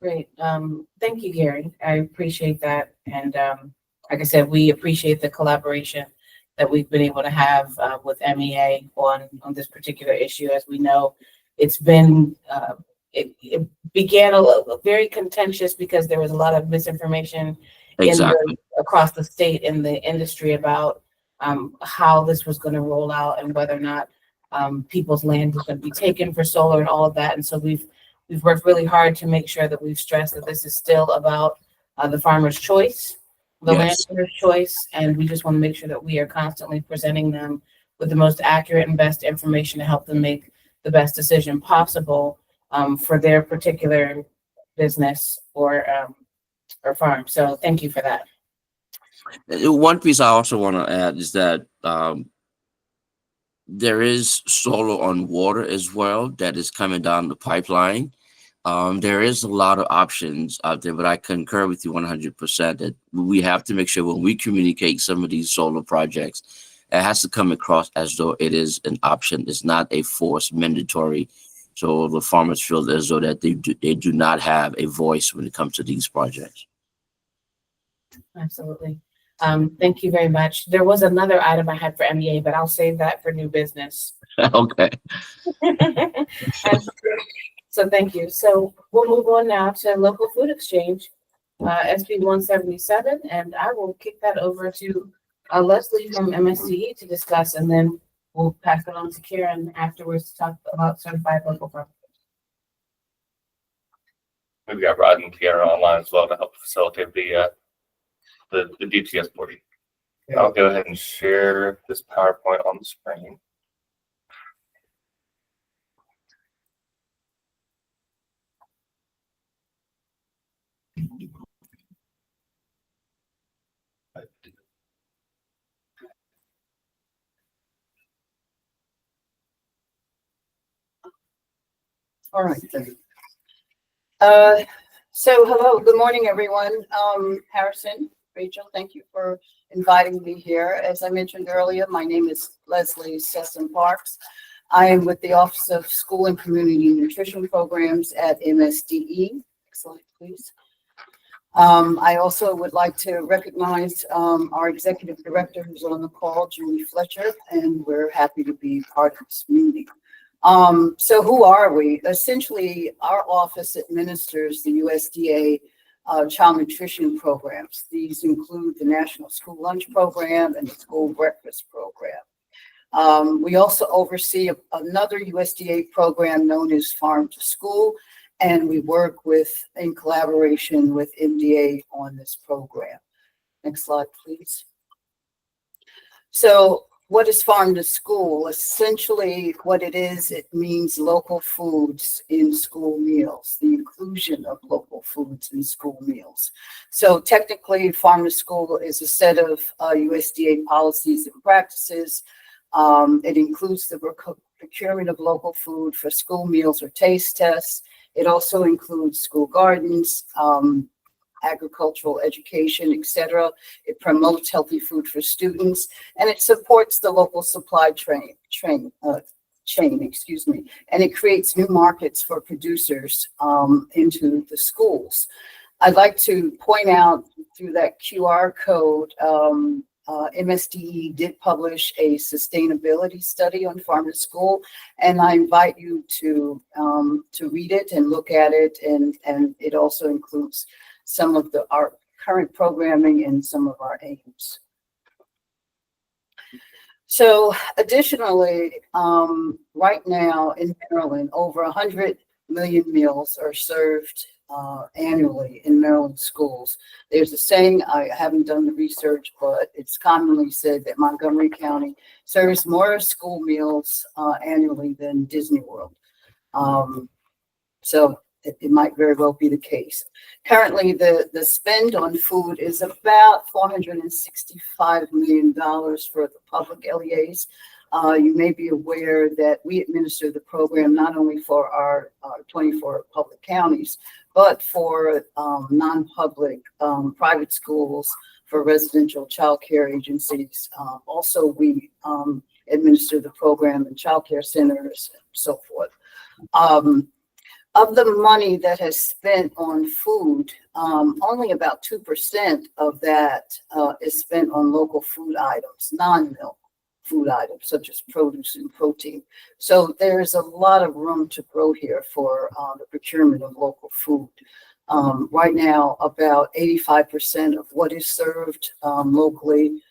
Great. Thank you, Gary. I appreciate that. And like I said, we appreciate the collaboration that we've been able to have with MEA on this particular issue. As we know, it's been, it began very contentious because there was a lot of misinformation Exactly. across the state in the industry about how this was going to roll out and whether or not people's land was going to be taken for solar and all of that. And so we've worked really hard to make sure that we've stressed that this is still about the farmer's choice, the Yes. landowner's choice, and we just want to make sure that we are constantly presenting them with the most accurate and best information to help them make the best decision possible for their particular business or farm. So thank you for that. One piece I also want to add is that there is solar on water as well that is coming down the pipeline. There is a lot of options out there, but I concur with you 100% that we have to make sure when we communicate some of these solar projects, it has to come across as though it is an option. It's not a forced mandatory. So the farmers feel as though that they do not have a voice when it comes to these projects. Absolutely. Thank you very much. There was another item I had for MEA, but I'll save that for new business. Okay. So thank you. So we'll move on now to local food exchange, SB 177, and I will kick that over to Leslie from MSDE to discuss, and then we'll pass it on to Karen afterwards to talk about certified local farmers. We've got Rod and Kiara online as well to help facilitate the DTS portion. I'll go ahead and share this PowerPoint on the screen. All right. So hello, good morning, everyone. Harrison, Rachel, thank you for inviting me here. As I mentioned earlier, my name is Leslie Sesson Parks. I am with the Office of School and Community Nutrition Programs at MSDE. Next slide, please. I also would like to recognize our executive director who's on the call, Julie Fletcher, and we're happy to be part of this meeting. So who are we? Essentially, our office administers the USDA child nutrition programs. These include the National School Lunch Program and the School Breakfast Program. We also oversee another USDA program known as Farm to School, and we work in collaboration with MDA on this program. Next slide, please. So what is Farm to School? Essentially, what it is, it means local foods in school meals, the inclusion of local foods in school meals. So technically, Farm to School is a set of USDA policies and practices. It includes the procurement of local food for school meals or taste tests. It also includes school gardens, agricultural education, etc. It promotes healthy food for students, and it supports the local supply chain, and it creates new markets for producers into the schools. I'd like to point out through that QR code, MSDE did publish a sustainability study on Farm to School, and I invite you to read it and look at it, and it also includes some of our current programming and some of our aims. So additionally, right now in Maryland, over 100 million meals are served annually in Maryland schools. There's a saying, I haven't done the research, but it's commonly said that Montgomery County serves more school meals annually than Disney World. So it might very well be the case. Currently, the spend on food is about $465 million for the public LEAs. You may be aware that we administer the program not only for our 24 public counties, but for non-public private schools, for residential child care agencies. Also, we administer the program in child care centers and so forth. Of the money that has spent on food, only about 2% of that is spent on local food items, non-milk food items such as produce and protein. So there's a lot of room to grow here for the procurement of local food. Right now, about 85% of what is served locally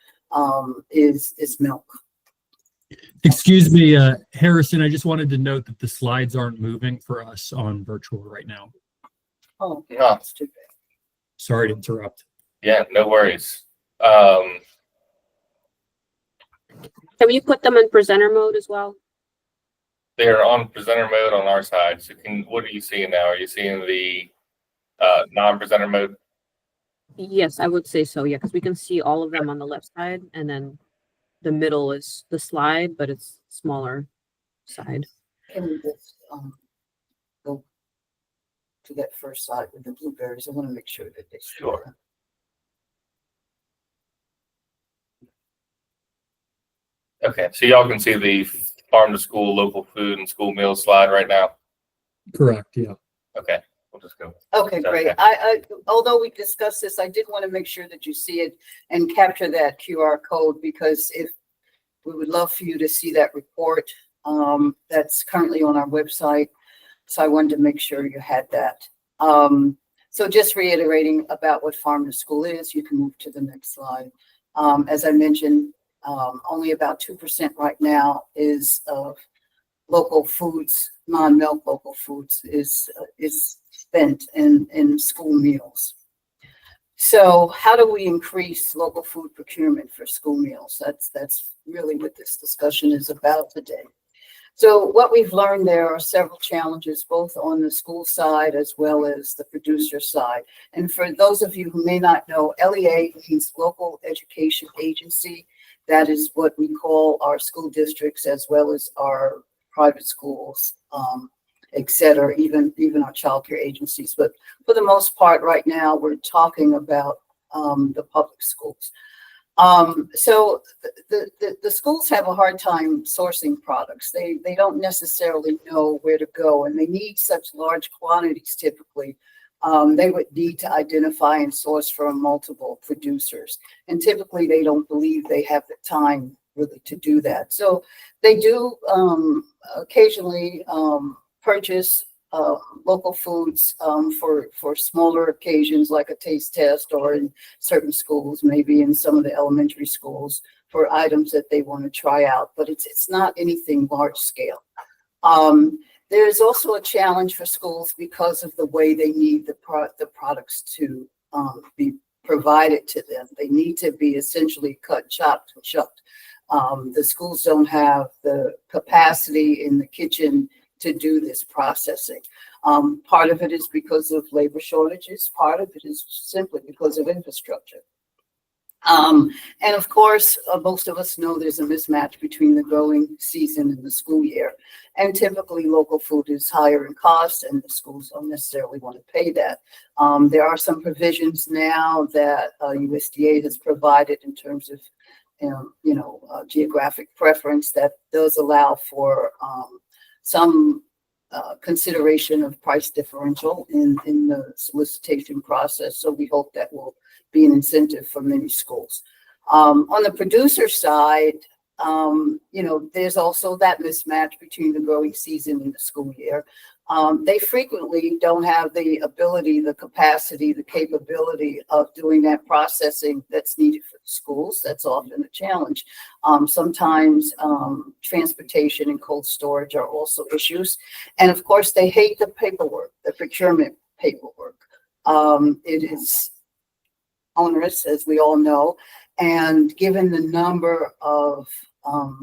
is milk. Excuse me, Harrison, I just wanted to note that the slides aren't moving for us on virtual right now. Oh, No. that's too bad. Sorry to interrupt. Yeah, no worries. Can you put them in presenter mode as well? They're on presenter mode on our side. So what are you seeing now? Are you seeing the non-presenter mode? Yes, I would say so. Yeah, because we can see all of them on the left side, and then the middle is the slide, but it's smaller side. Can we just go to that first slide with the blueberries? I want to make sure that they Sure. Okay, so y'all can see the farm to school, local food and school meals slide right now. Correct, yeah. Okay, we'll just go. Okay, great. I although we discussed this, I did want to make sure that you see it and capture that QR code, because if we would love for you to see that report that's currently on our website. So I wanted to make sure you had that. So just reiterating about what farm to school is, you can move to the next slide. As I mentioned, only about 2% right now is of local foods, non-milk local foods is spent in school meals. So how do we increase local food procurement for school meals? That's really what this discussion is about today. So what we've learned, there are several challenges, both on the school side as well as the producer side. And for those of you who may not know, LEA means Local Education Agency. That is what we call our school districts as well as our private schools, et cetera, even our child care agencies. But for the most part right now, we're talking about the public schools. So the schools have a hard time sourcing products. They don't necessarily know where to go, and they need such large quantities typically. They would need to identify and source from multiple producers. And typically they don't believe they have the time really to do that. So they do occasionally purchase local foods for smaller occasions, like a taste test, or in certain schools, maybe in some of the elementary schools, for items that they want to try out, but it's not anything large scale. There's also a challenge for schools because of the way they need the products to be provided to them. They need to be essentially cut, chopped, and shucked. The schools don't have the capacity in the kitchen to do this processing. Part of it is because of labor shortages. Part of it is simply because of infrastructure. And of course, most of us know there's a mismatch between the growing season and the school year. And typically local food is higher in cost, and the schools don't necessarily want to pay that. There are some provisions now that USDA has provided in terms of geographic preference that does allow for some consideration of price differential in the solicitation process. So we hope that will be an incentive for many schools. On the producer side, there's also that mismatch between the growing season and the school year. They frequently don't have the ability, the capacity, the capability of doing that processing that's needed for the schools. That's often a challenge. Sometimes transportation and cold storage are also issues. And of course, they hate the paperwork, the procurement paperwork. It is onerous, as we all know. And given the number of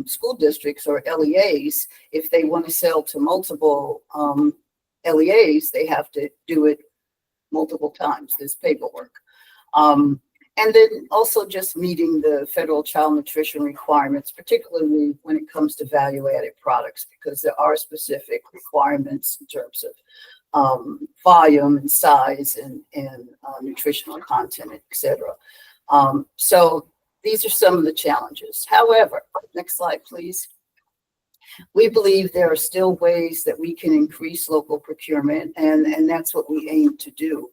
school districts or LEAs, if they want to sell to multiple LEAs, they have to do it multiple times. There's paperwork. And then also just meeting the federal child nutrition requirements, particularly when it comes to value-added products, because there are specific requirements in terms of volume and size and nutritional content, et cetera. So these are some of the challenges. However, next slide, please. We believe there are still ways that we can increase local procurement, and that's what we aim to do.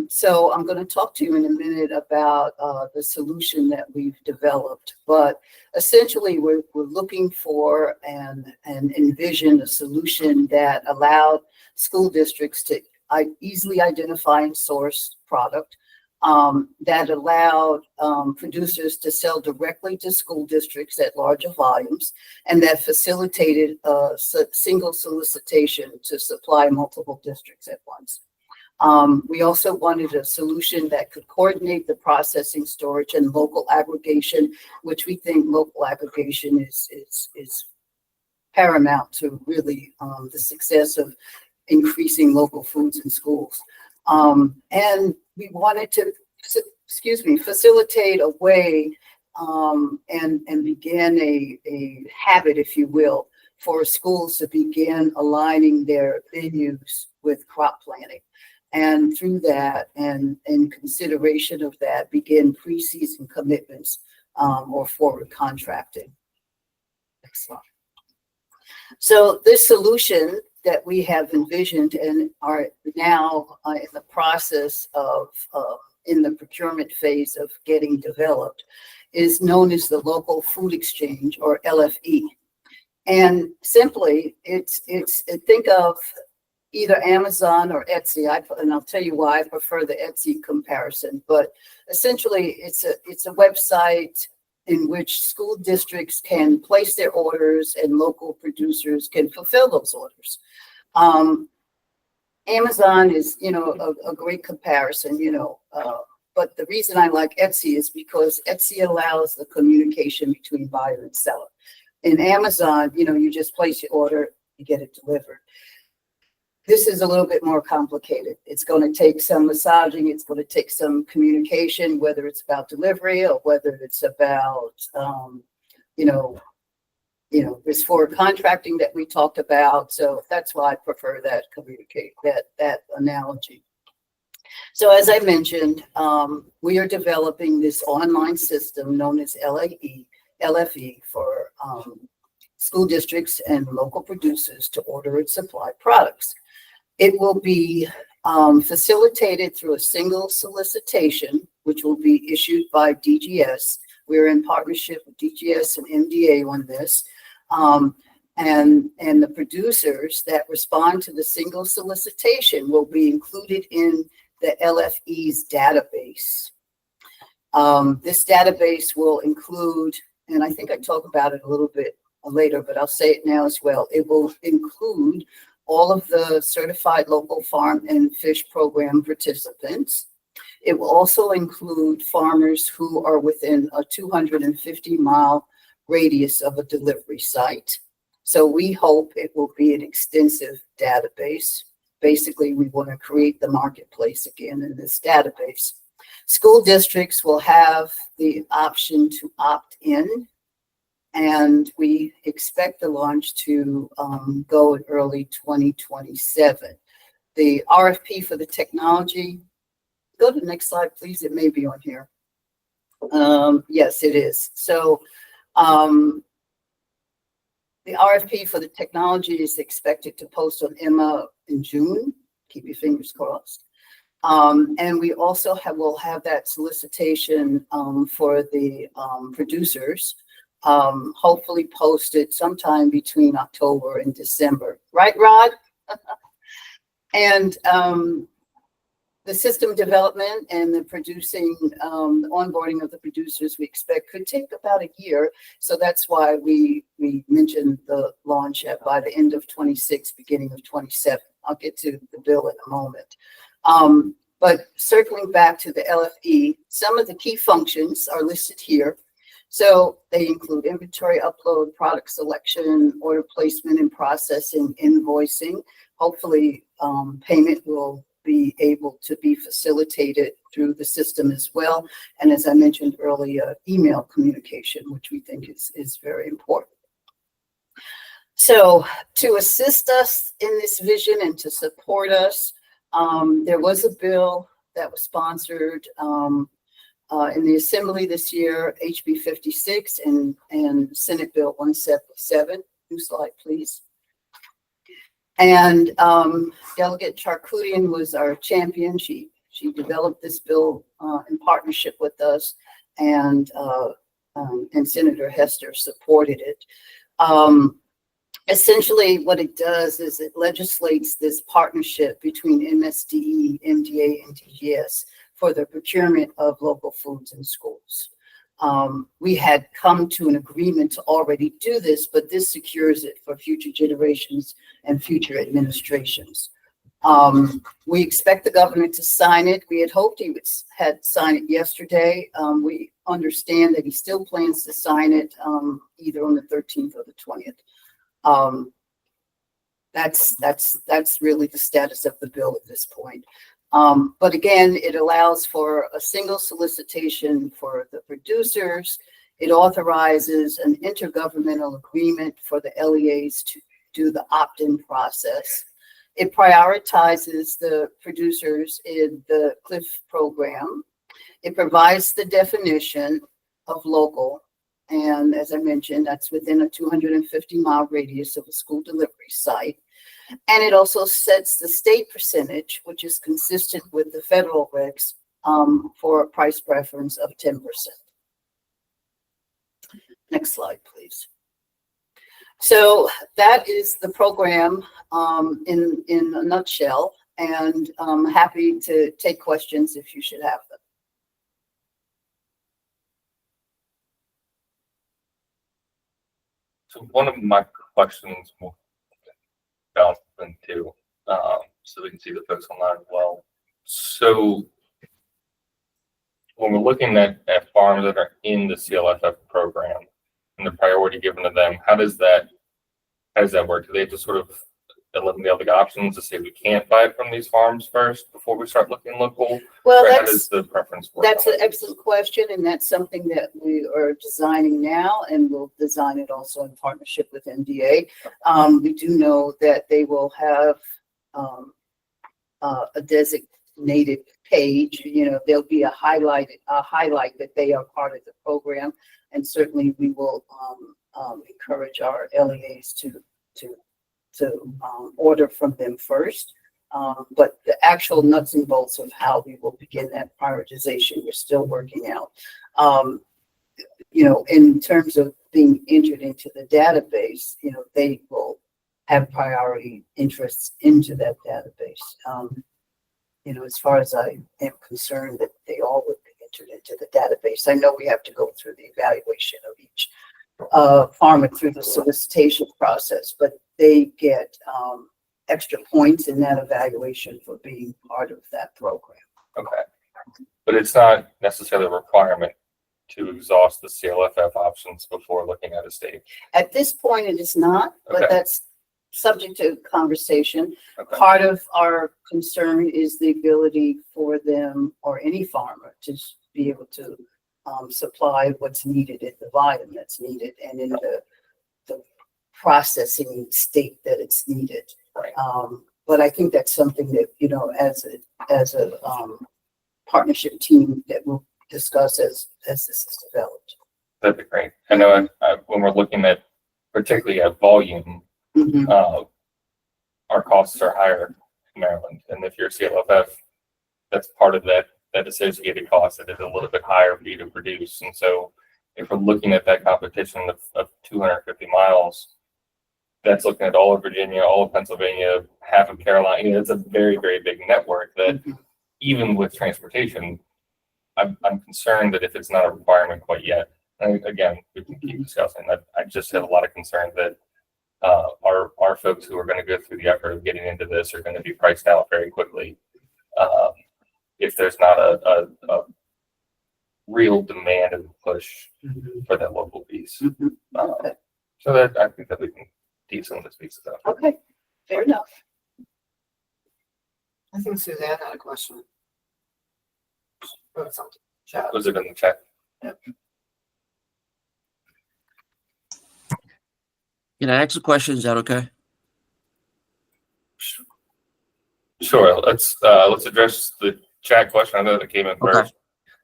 So I'm going to talk to you in a minute about the solution that we've developed, but essentially we're looking for and envision a solution that allowed school districts to easily identify and source product, that allowed producers to sell directly to school districts at larger volumes, and that facilitated a single solicitation to supply multiple districts at once. We also wanted a solution that could coordinate the processing, storage, and local aggregation, which we think local aggregation is paramount to really the success of increasing local foods in schools. And we wanted to, facilitate a way and begin a habit, if you will, for schools to begin aligning their venues with crop planting. And through that, and in consideration of that, begin pre-season commitments or forward contracting. Next slide. So this solution that we have envisioned and are now in the process of, in the procurement phase of getting developed, is known as the Local Food Exchange, or LFE. And simply, think of either Amazon or Etsy, and I'll tell you why I prefer the Etsy comparison. But essentially, it's a website in which school districts can place their orders and local producers can fulfill those orders. Amazon is, a great comparison, but the reason I like Etsy is because Etsy allows the communication between buyer and seller. In Amazon, you just place your order, you get it delivered. This is a little bit more complicated. It's going to take some massaging. It's going to take some communication, whether it's about delivery or whether it's about, this forward contracting that we talked about. So that's why I prefer that that analogy. So as I mentioned, we are developing this online system known as LFE for school districts and local producers to order and supply products. It will be facilitated through a single solicitation, which will be issued by DGS. We're in partnership with DGS and MDA on this. And the producers that respond to the single solicitation will be included in the LFE's database. This database will include, and I think I talk about it a little bit later, but I'll say it now as well. It will include all of the certified local farm and fish program participants. It will also include farmers who are within a 250-mile radius of a delivery site. So we hope it will be an extensive database. Basically, we want to create the marketplace again in this database. School districts will have the option to opt in, and we expect the launch to go in early 2027. The RFP for the technology, go to the next slide, please. It may be on here. Yes, it is. So the RFP for the technology is expected to post on Emma in June. Keep your fingers crossed. And we also will have that solicitation for the producers, hopefully posted sometime between October and December. Right, Rod? And the system development and the producing, the onboarding of the producers we expect could take about a year. So that's why we mentioned the launch by the end of 26, beginning of 27. I'll get to the bill in a moment. But circling back to the LFE, some of the key functions are listed here. So they include inventory upload, product selection, order placement and processing, invoicing. Hopefully, payment will be able to be facilitated through the system as well. And as I mentioned earlier, email communication, which we think is very important. So to assist us in this vision and to support us, there was a bill that was sponsored in the Assembly this year, HB 56 and Senate Bill 177. New slide, please. And Delegate Charkoudian was our champion. She developed this bill in partnership with us, and Senator Hester supported it. Essentially, what it does is it legislates this partnership between MSDE, MDA, and DGS for the procurement of local foods in schools. We had come to an agreement to already do this, but this secures it for future generations and future administrations. We expect the governor to sign it. We had hoped he had signed it yesterday. We understand that he still plans to sign it either on the 13th or the 20th. That's really the status of the bill at this point. But again, it allows for a single solicitation for the producers. It authorizes an intergovernmental agreement for the LEAs to do the opt-in process. It prioritizes the producers in the CLIF program. It provides the definition of local. And as I mentioned, that's within a 250-mile radius of a school delivery site. And it also sets the state percentage, which is consistent with the federal regs, for a price preference of 10%. Next slide, please. So that is the program in a nutshell, and I'm happy to take questions if you should have them. So one of my questions will bounce into, so we can see the folks online as well. So when we're looking at farms that are in the CLFF program and the priority given to them, how does that work? Do they have to sort of eliminate all the options to say we can't buy it from these farms first before we start looking local? Well, how does the preference work? That's an excellent question, and that's something that we are designing now, and we'll design it also in partnership with MDA. We do know that they will have a designated page. You know, there'll be a highlight that they are part of the program, and certainly we will encourage our LEAs to order from them first. But the actual nuts and bolts of how we will begin that prioritization, we're still working out. You know, in terms of being entered into the database, you know, they will have priority interests into that database. You know, as far as I am concerned, that they all would be entered into the database. I know we have to go through the evaluation of each farmer through the solicitation process, but they get extra points in that evaluation for being part of that program. Okay. But it's not necessarily a requirement to exhaust the CLFF options before looking at a state. At this point, it is not, but Okay. that's subject to conversation. Okay. Part of our concern is the ability for them or any farmer to be able to supply what's needed in the volume that's needed and in the processing state that it's needed. Right. But I think that's something that, you know, as a partnership team that we'll discuss as this is developed. That'd be great. I know when we're looking at particularly at volume, Mhm. Our costs are higher in Maryland. And if you're CLFF, that's part of that associated cost that is a little bit higher for you to produce. And so if we're looking at that competition of 250 miles, that's looking at all of Virginia, all of Pennsylvania, half of Carolina. You know, it's a very, very big network that even with transportation, I'm concerned that if it's not a requirement quite yet, and again, we can keep discussing that. I just have a lot of concern that our folks who are going to go through the effort of getting into this are going to be priced out very quickly if there's not a real demand and push for that local piece. So that I think that we can teach some of this piece stuff. Okay, fair enough. I think Suzanne had a question. Or something. Chat. Was it in the chat? Can I ask a question? Is that okay? Sure. Let's address the chat question. I know that came in first.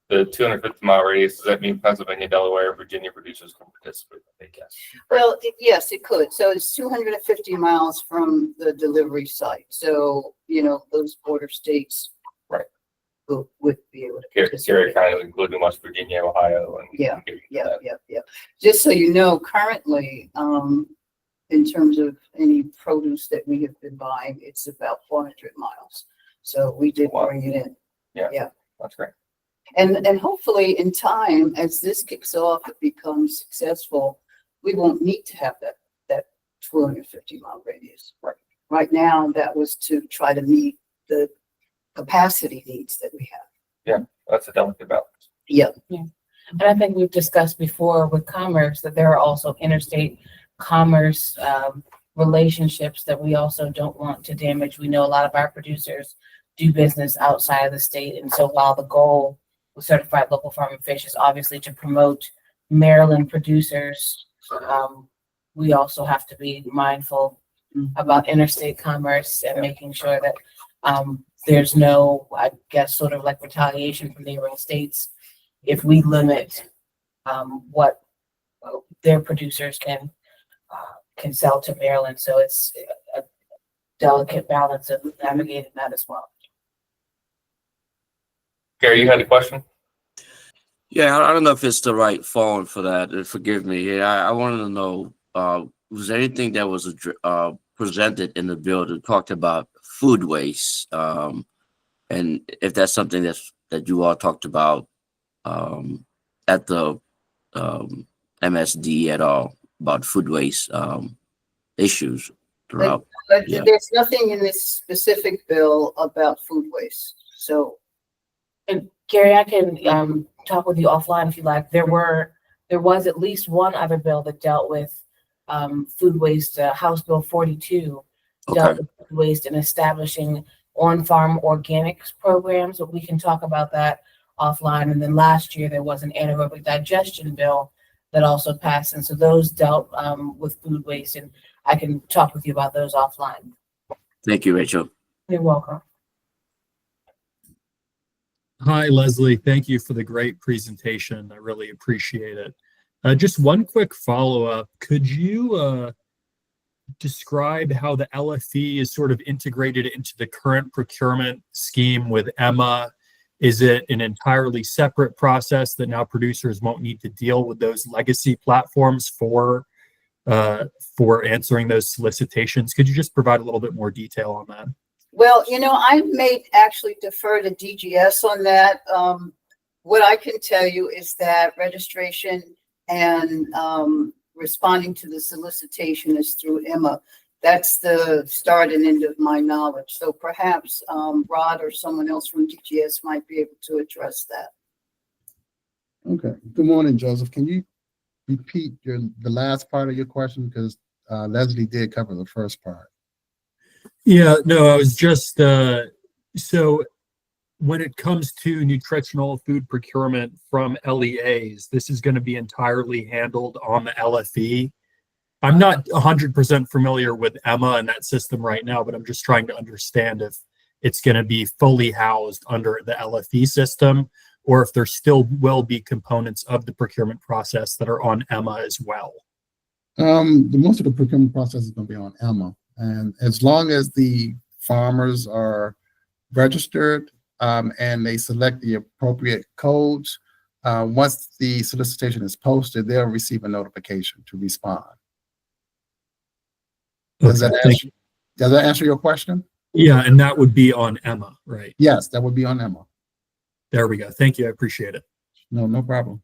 The 250-mile radius, does that mean Pennsylvania, Delaware, Virginia producers can participate? I think yes. Well, yes, it could. So it's 250 miles from the delivery site. So, those border states would be able to Gary participate. County, including West Virginia, Ohio, and Yeah. Just so you know, currently, in terms of any produce that we have been buying, it's about 400 miles. So we did bring it in. Yeah. That's great. And hopefully in time, as this kicks off, it becomes successful, we won't need to have that 250-mile radius. Right now, that was to try to meet the capacity needs that we have. That's a delicate balance. Yeah. And I think we've discussed before with commerce that there are also interstate commerce relationships that we also don't want to damage. We know a lot of our producers do business outside of the state. And so while the goal with Certified Local Farm and Fish is obviously to promote Maryland producers, we also have to be mindful about interstate commerce and making sure that there's no, I guess, sort of like retaliation from neighboring states if we limit what their producers can sell to Maryland. So it's a delicate balance of navigating that as well. Gary, you had a question? Yeah, I don't know if it's the right phone for that. Forgive me. Yeah, I wanted to know, was there anything that was presented in the bill that talked about food waste? And if that's something that you all talked about at the MSD at all, about food waste issues throughout. But Yeah. there's nothing in this specific bill about food waste. So, And Gary, I can talk with you offline if you like. There was at least one other bill that dealt with food waste. House Bill 42 dealt with food waste and establishing on-farm organics programs, but we can talk about that offline. And then last year there was an anaerobic digestion bill that also passed, and so those dealt with food waste, and I can talk with you about those offline. Thank you, Rachel. You're welcome. Hi, Leslie. Thank you for the great presentation. I really appreciate it. Just one quick follow-up. Could you describe how the LFE is sort of integrated into the current procurement scheme with EMA? Is it an entirely separate process that now producers won't need to deal with those legacy platforms for answering those solicitations? Could you just provide a little bit more detail on that? well, I may actually defer to DGS on that. What I can tell you is that registration and responding to the solicitation is through EMA. That's the start and end of my knowledge. So perhaps Rod or someone else from DGS might be able to address that. Okay. Good morning, Joseph. Can you repeat the last part of your question? Because Leslie did cover the first part. Yeah, no, I was just, so when it comes to nutritional food procurement from LEAs, this is going to be entirely handled on the LFE. I'm not 100% familiar with EMA and that system right now, but I'm just trying to understand if it's going to be fully housed under the LFE system, or if there still will be components of the procurement process that are on EMA as well. Most of the procurement process is going to be on EMA. And as long as the farmers are registered and they select the appropriate codes, once the solicitation is posted, they'll receive a notification to respond. Does that answer your question? Yeah, and that would be on EMA, right? Yes, that would be on EMA. There we go. Thank you. I appreciate it. No problem.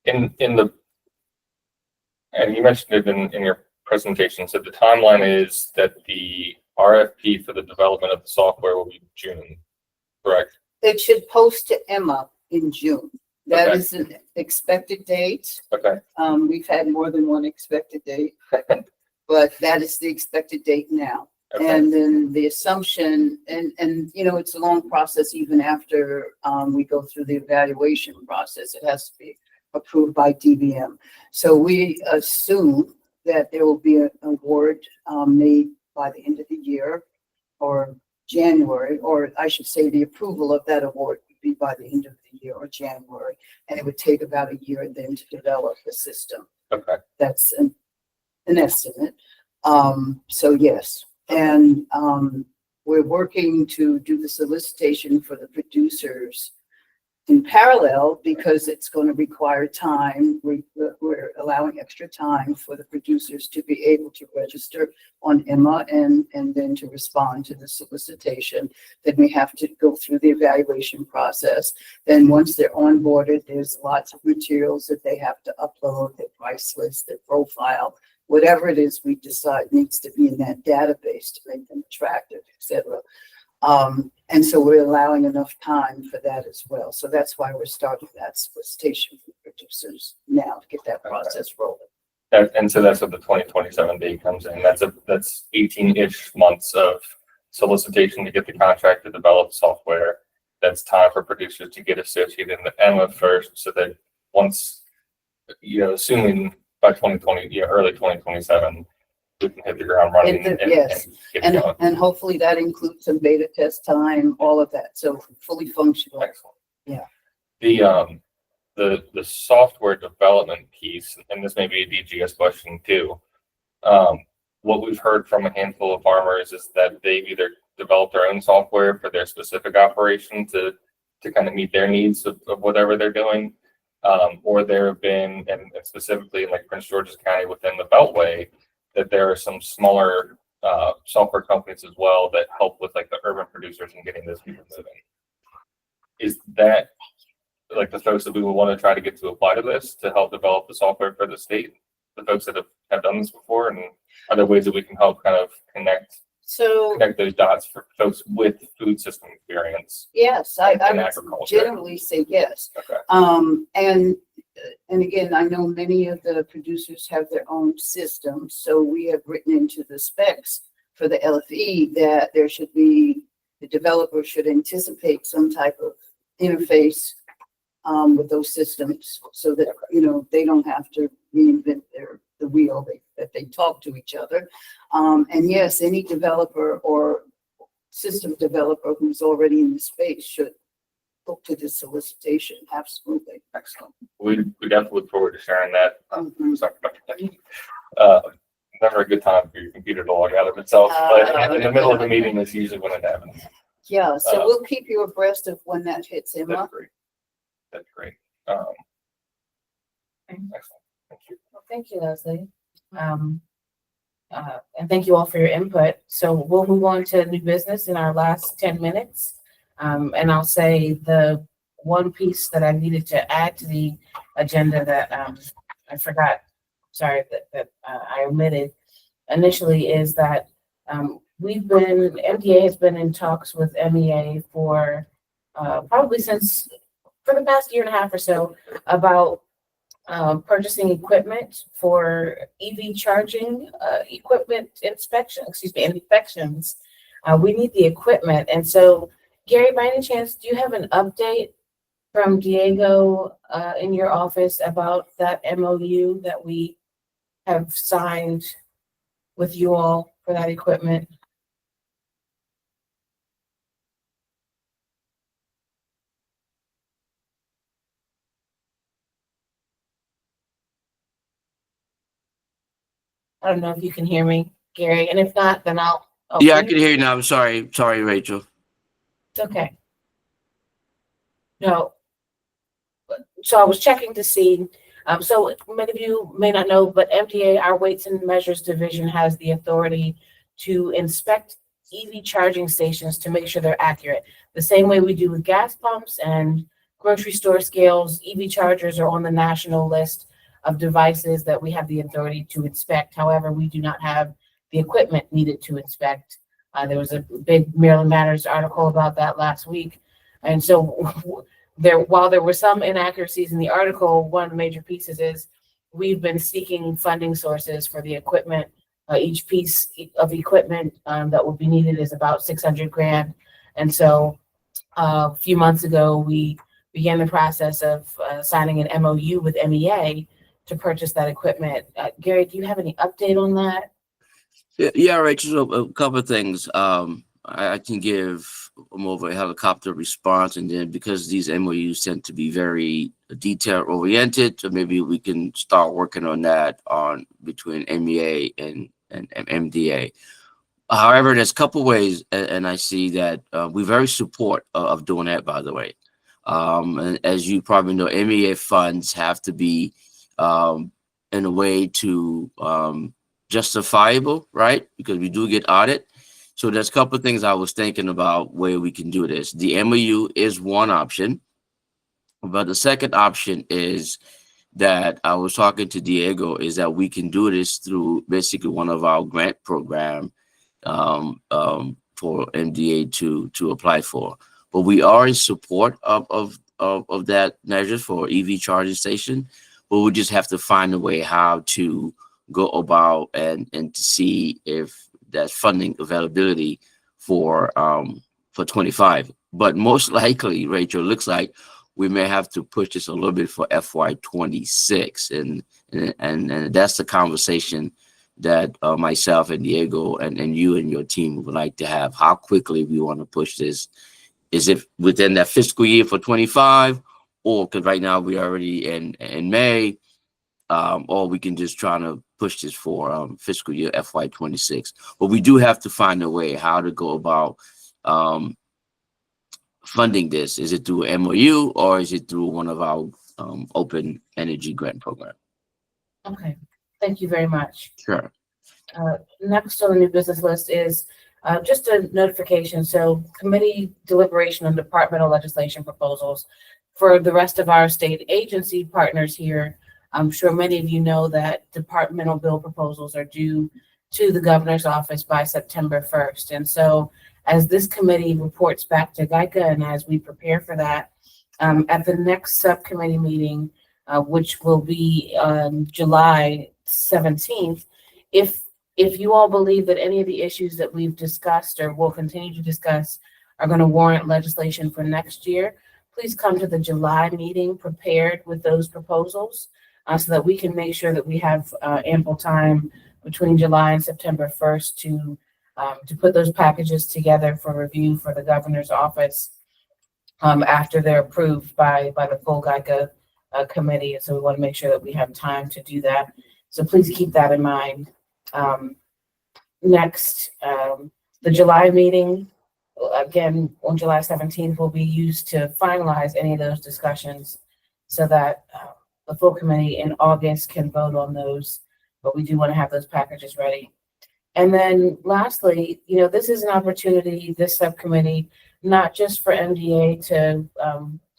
And you mentioned it in your presentation. So the timeline is that the RFP for the development of the software will be June, correct? It should post to Emma in June. That Okay. is an expected date. Okay, We've had more than one expected date, but that is the expected date now. okay, And then the assumption, and you know, it's a long process even after we go through the evaluation process. It has to be approved by DBM. So we assume that there will be an award made by the end of the year or January, or I should say the approval of that award would be by the end of the year or January. And it would take about a year then to develop the system. okay, That's an estimate. So yes, and we're working to do the solicitation for the producers in parallel because it's going to require time. We're allowing extra time for the producers to be able to register on Emma and then to respond to the solicitation. Then we have to go through the evaluation process. Then once they're onboarded, there's lots of materials that they have to upload, their price list, their profile, whatever it is we decide needs to be in that database to make them attractive, etc. And so we're allowing enough time for that as well. So that's why we're starting that solicitation for producers now to get that process rolling. and so that's what the 2027 date comes in. That's 18-ish months of solicitation to get the contract to develop software. That's time for producers to get associated in the Emma first, so that once, you know, assuming by 2020, yeah, early 2027, we can hit the ground running Yes. get it going. And hopefully that includes some beta test time, all of that. So fully functional. Excellent. Yeah. The software development piece, and this may be a DGS question too. What we've heard from a handful of farmers is that they've either developed their own software for their specific operation to kind of meet their needs of whatever they're doing. Or there have been, and specifically in like Prince George's County within the Beltway, that there are some smaller software companies as well that help with like the urban producers and getting those people moving. Is that like the folks that we would want to try to get to apply to this to help develop the software for the state? The folks that have done this before, and are there ways that we can help kind of connect those dots for folks with food system experience? Yes, I in would agriculture? generally say yes. Okay. And again, I know many of the producers have their own systems, so we have written into the specs for the LFE that there should be, the developer should anticipate some type of interface with those systems so that, you know, they don't have to reinvent the wheel, that they talk to each other. And yes, any developer or system developer who's already in the space should look to this solicitation. Absolutely. Excellent. We definitely look forward to sharing that. Mhm. Sorry about that. Never a good time for your computer to log out of itself, but in the middle of a meeting, that's usually when it happens. Yeah, so we'll keep you abreast of when that hits, That's Emma. great. That's great. Excellent. Thank you. Well, thank you, Leslie. And thank you all for your input. So we'll move on to new business in our last 10 minutes. And I'll say the one piece that I needed to add to the agenda that I forgot, sorry, that I omitted initially is that MDA has been in talks with MEA for probably for the past year and a half or so about purchasing equipment for EV charging equipment inspections. We need the equipment. And so, Gary, by any chance, do you have an update from Diego in your office about that MOU that we have signed with you all for that equipment? I don't know if you can hear me, Gary, and if not, then I'll. Oh, Yeah, I can hear you now. I'm sorry. Sorry, Rachel. It's okay. No. So I was checking to see. So many of you may not know, but MDA, our Weights and Measures Division, has the authority to inspect EV charging stations to make sure they're accurate. The same way we do with gas pumps and grocery store scales, EV chargers are on the national list of devices that we have the authority to inspect. However, we do not have the equipment needed to inspect There was a big Maryland Matters article about that last week. And so while there were some inaccuracies in the article, one of the major pieces is we've been seeking funding sources for the equipment. Each piece of equipment that will be needed is about 600 grand. And so a few months ago, we began the process of signing an MOU with MEA to purchase that equipment. Gary, do you have any update on that? Yeah, Rachel. So a couple of things. I can give more of a helicopter response, and then because these MOUs tend to be very detail oriented, so maybe we can start working on that between MEA and MDA. However, there's a couple ways, and I see that we very support of doing that. By the way, and as you probably know, MEA funds have to be in a way to justifiable, right? Because we do get audit. So there's a couple of things I was thinking about where we can do this. The MOU is one option, but the second option is that I was talking to Diego is that we can do this through basically one of our grant program for MDA to apply for. But we are in support of that measure for EV charging station, but we just have to find a way how to go about and to see if there's funding availability for 25. But most likely, Rachel, looks like we may have to push this a little bit for FY 26, and that's the conversation that myself and Diego and you and your team would like to have. How quickly we want to push this? Is it within that fiscal year for 25, or because right now we're already in May, or we can just try to push this for fiscal year FY 26. But we do have to find a way how to go about funding this. Is it through an MOU or is it through one of our open energy grant program? Okay, thank you very much. Sure. Next on the new business list is just a notification. So committee deliberation on departmental legislation proposals for the rest of our state agency partners here. I'm sure many of you know that departmental bill proposals are due to the governor's office by September 1st. And so as this committee reports back to GICA and as we prepare for that, at the next subcommittee meeting, which will be on July 17th, if you all believe that any of the issues that we've discussed or will continue to discuss are going to warrant legislation for next year, please come to the July meeting prepared with those proposals so that we can make sure that we have ample time between July and September 1st to put those packages together for review for the governor's office after they're approved by the full GICA committee. And so we want to make sure that we have time to do that. So please keep that in mind. Next, the July meeting, again, on July 17th, will be used to finalize any of those discussions so that the full committee in August can vote on those, but we do want to have those packages ready. And then lastly, this is an opportunity, this subcommittee, not just for MDA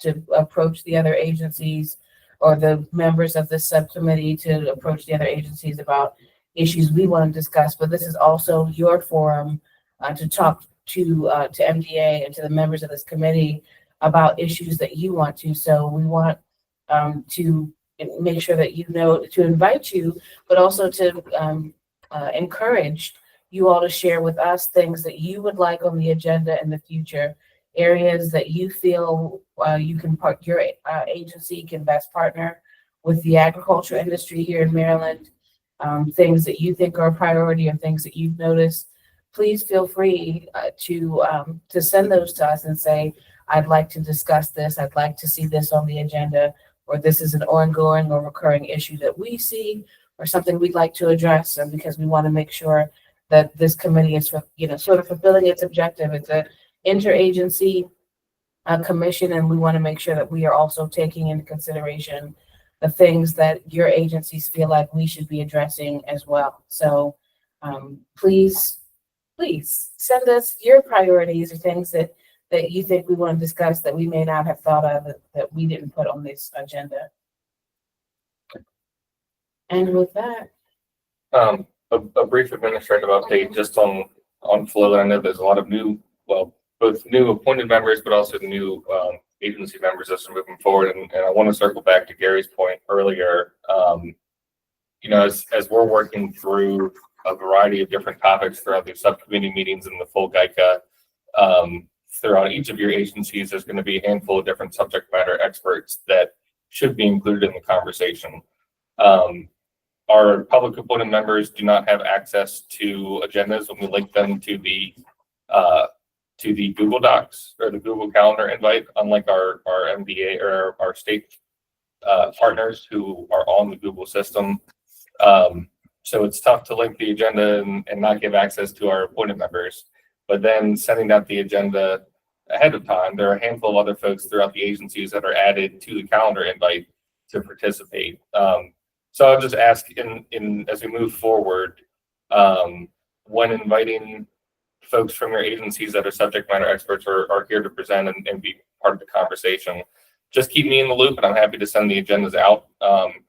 to approach the other agencies or the members of this subcommittee to approach the other agencies about issues we want to discuss, but this is also your forum to talk to MDA and to the members of this committee about issues that you want to. So we want to make sure that to invite you, but also to encourage you all to share with us things that you would like on the agenda in the future, areas that you feel your agency can best partner with the agriculture industry here in Maryland, things that you think are a priority or things that you've noticed. Please feel free to send those to us and say, I'd like to discuss this. I'd like to see this on the agenda, or this is an ongoing or recurring issue that we see, or something we'd like to address, and because we want to make sure that this committee is, sort of fulfilling its objective. It's an interagency commission, and we want to make sure that we are also taking into consideration the things that your agencies feel like we should be addressing as well. So please send us your priorities or things that you think we want to discuss that we may not have thought of that we didn't put on this agenda. And with that, a brief administrative update just on on flow. And I know there's a lot of both new appointed members, but also new agency members as we're moving forward. And I want to circle back to Gary's point earlier. As we're working through a variety of different topics throughout the subcommittee meetings and the full GICA, throughout each of your agencies, there's going to be a handful of different subject matter experts that should be included in the conversation. Our public appointed members do not have access to agendas when we link them to the Google Docs or the Google Calendar invite, unlike our MDA or our state partners who are on the Google system. So it's tough to link the agenda and not give access to our appointed members. But then sending out the agenda ahead of time, there are a handful of other folks throughout the agencies that are added to the calendar invite to participate. So I'll just ask as we move forward, when inviting folks from your agencies that are subject matter experts or are here to present and be part of the conversation, just keep me in the loop, and I'm happy to send the agendas out.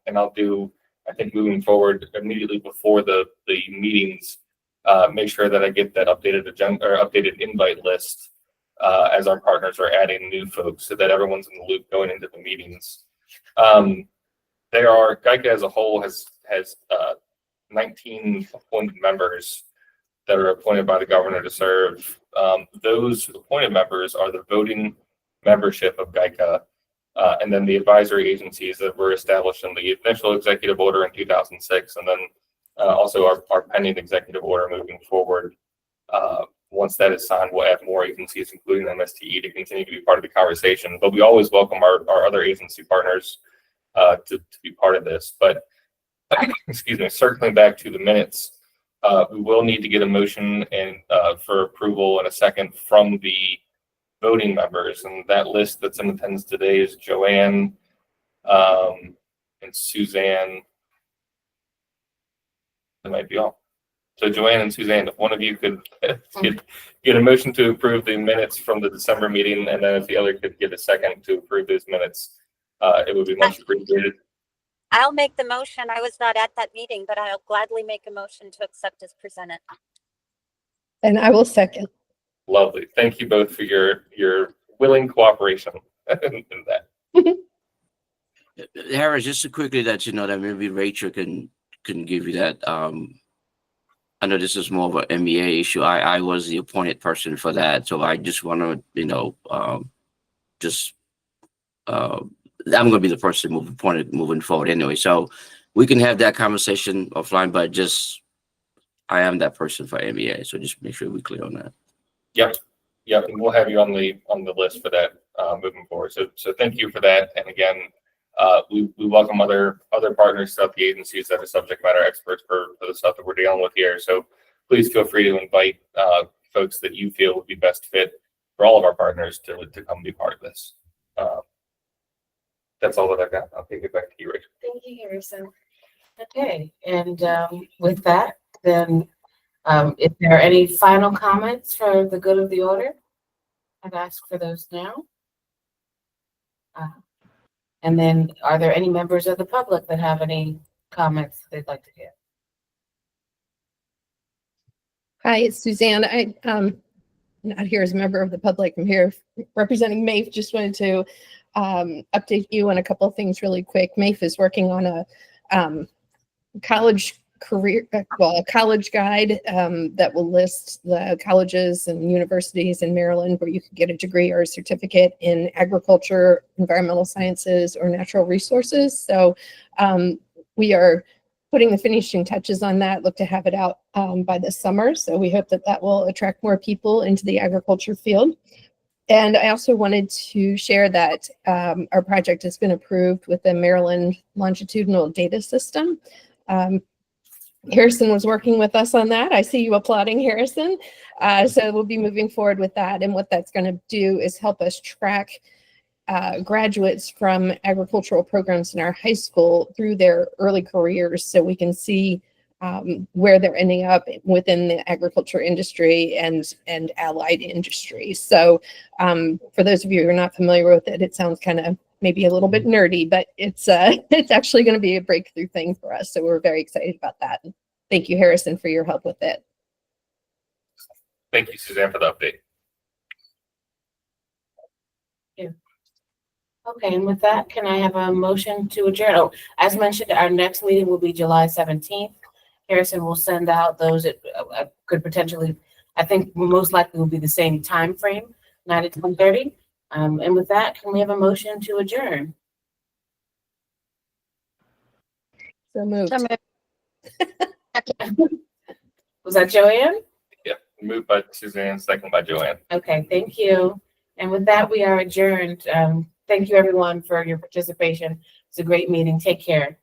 And I'll do, I think, moving forward immediately before the meetings, make sure that I get that updated agenda or updated invite list as our partners are adding new folks, so that everyone's in the loop going into the meetings. GICA as a whole has 19 appointed members that are appointed by the governor to serve. Those appointed members are the voting membership of GICA, and then the advisory agencies that were established in the initial executive order in 2006, and then also our pending executive order moving forward. Once that is signed, we'll add more agencies, including MSTE, to continue to be part of the conversation. But we always welcome our other agency partners to be part of this. But excuse me, circling back to the minutes, we will need to get a motion and for approval in a second from the voting members. And that list that's in attendance today is Joanne and Suzanne. That might be all. So Joanne and Suzanne, if one of you could get a motion to approve the minutes from the December meeting, and then if the other could get a second to approve those minutes, it would be much appreciated. I'll make the motion. I was not at that meeting, but I'll gladly make a motion to accept as presented. And I will second. Lovely. Thank you both for your willing cooperation in that. Harris, just to quickly let you know that maybe Rachel can give you that. I know this is more of an MEA issue. I was the appointed person for that, so I just want to, I'm going to be the person moving forward anyway. So we can have that conversation offline, but I am that person for MEA. So just make sure we're clear on that. Yep. And we'll have you on the list for that moving forward. So thank you for that. And again, we welcome other partners throughout the agencies that are subject matter experts for the stuff that we're dealing with here. So please feel free to invite folks that you feel would be best fit for all of our partners to come be part of this. That's all that I've got. I'll take it back to you, Rachel. Thank you, Harrison. Okay, and with that, then, if there are any final comments for the good of the order, I'd ask for those now. And then, are there any members of the public that have any comments they'd like to give? Hi, it's Suzanne. I'm not here as a member of the public. I'm here representing MAFE. Just wanted to update you on a couple of things really quick. MAFE is working on a college guide that will list the colleges and universities in Maryland where you could get a degree or a certificate in agriculture, environmental sciences, or natural resources. So we are putting the finishing touches on that, look to have it out by this summer. So we hope that will attract more people into the agriculture field. And I also wanted to share that our project has been approved with the Maryland Longitudinal Data System. Harrison was working with us on that. I see you applauding, Harrison. So we'll be moving forward with that. And what that's going to do is help us track graduates from agricultural programs in our high school through their early careers, so we can see where they're ending up within the agriculture industry and allied industries. So for those of you who are not familiar with it, it sounds kind of maybe a little bit nerdy, but it's actually going to be a breakthrough thing for us. So we're very excited about that. Thank you, Harrison, for your help with it. Thank you, Suzanne, for the update. Okay, and with that, can I have a motion to adjourn? Oh, as mentioned, our next meeting will be July 17th. Harrison will send out those. It could potentially, I think most likely will be the same time frame, 9 to 10:30. And with that, can we have a motion to adjourn? So moved. Was that Joanne? Yeah, moved by Suzanne, second by Joanne. Okay, thank you. And with that, we are adjourned. Thank you, everyone, for your participation. It's a great meeting. Take care.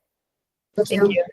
Thank you.